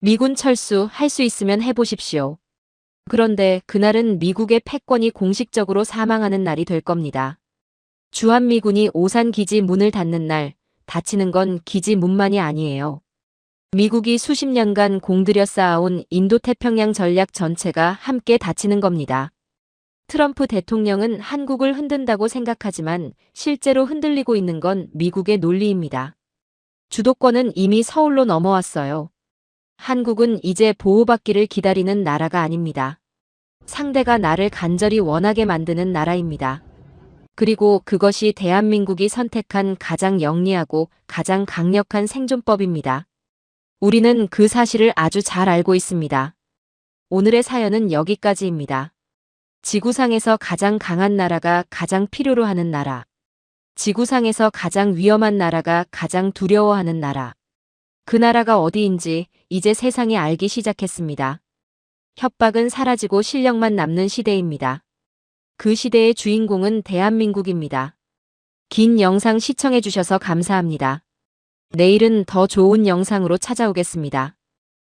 미군 철수 할 수 있으면 해보십시오. 그런데 그날은 미국의 패권이 공식적으로 사망하는 날이 될 겁니다. 주한미군이 오산 기지 문을 닫는 날, 닫히는 건 기지 문만이 아니에요. 미국이 수십 년간 공들여 쌓아온 인도태평양 전략 전체가 함께 닫히는 겁니다. 트럼프 대통령은 한국을 흔든다고 생각하지만 실제로 흔들리고 있는 건 미국의 논리입니다. 주도권은 이미 서울로 넘어왔어요. 한국은 이제 보호받기를 기다리는 나라가 아닙니다. 상대가 나를 간절히 원하게 만드는 나라입니다. 그리고 그것이 대한민국이 선택한 가장 영리하고 가장 강력한 생존법입니다. 우리는 그 사실을 아주 잘 알고 있습니다. 오늘의 사연은 여기까지입니다. 지구상에서 가장 강한 나라가 가장 필요로 하는 나라. 지구상에서 가장 위험한 나라가 가장 두려워하는 나라. 그 나라가 어디인지 이제 세상이 알기 시작했습니다. 협박은 사라지고 실력만 남는 시대입니다. 그 시대의 주인공은 대한민국입니다. 긴 영상 시청해주셔서 감사합니다. 내일은 더 좋은 영상으로 찾아오겠습니다.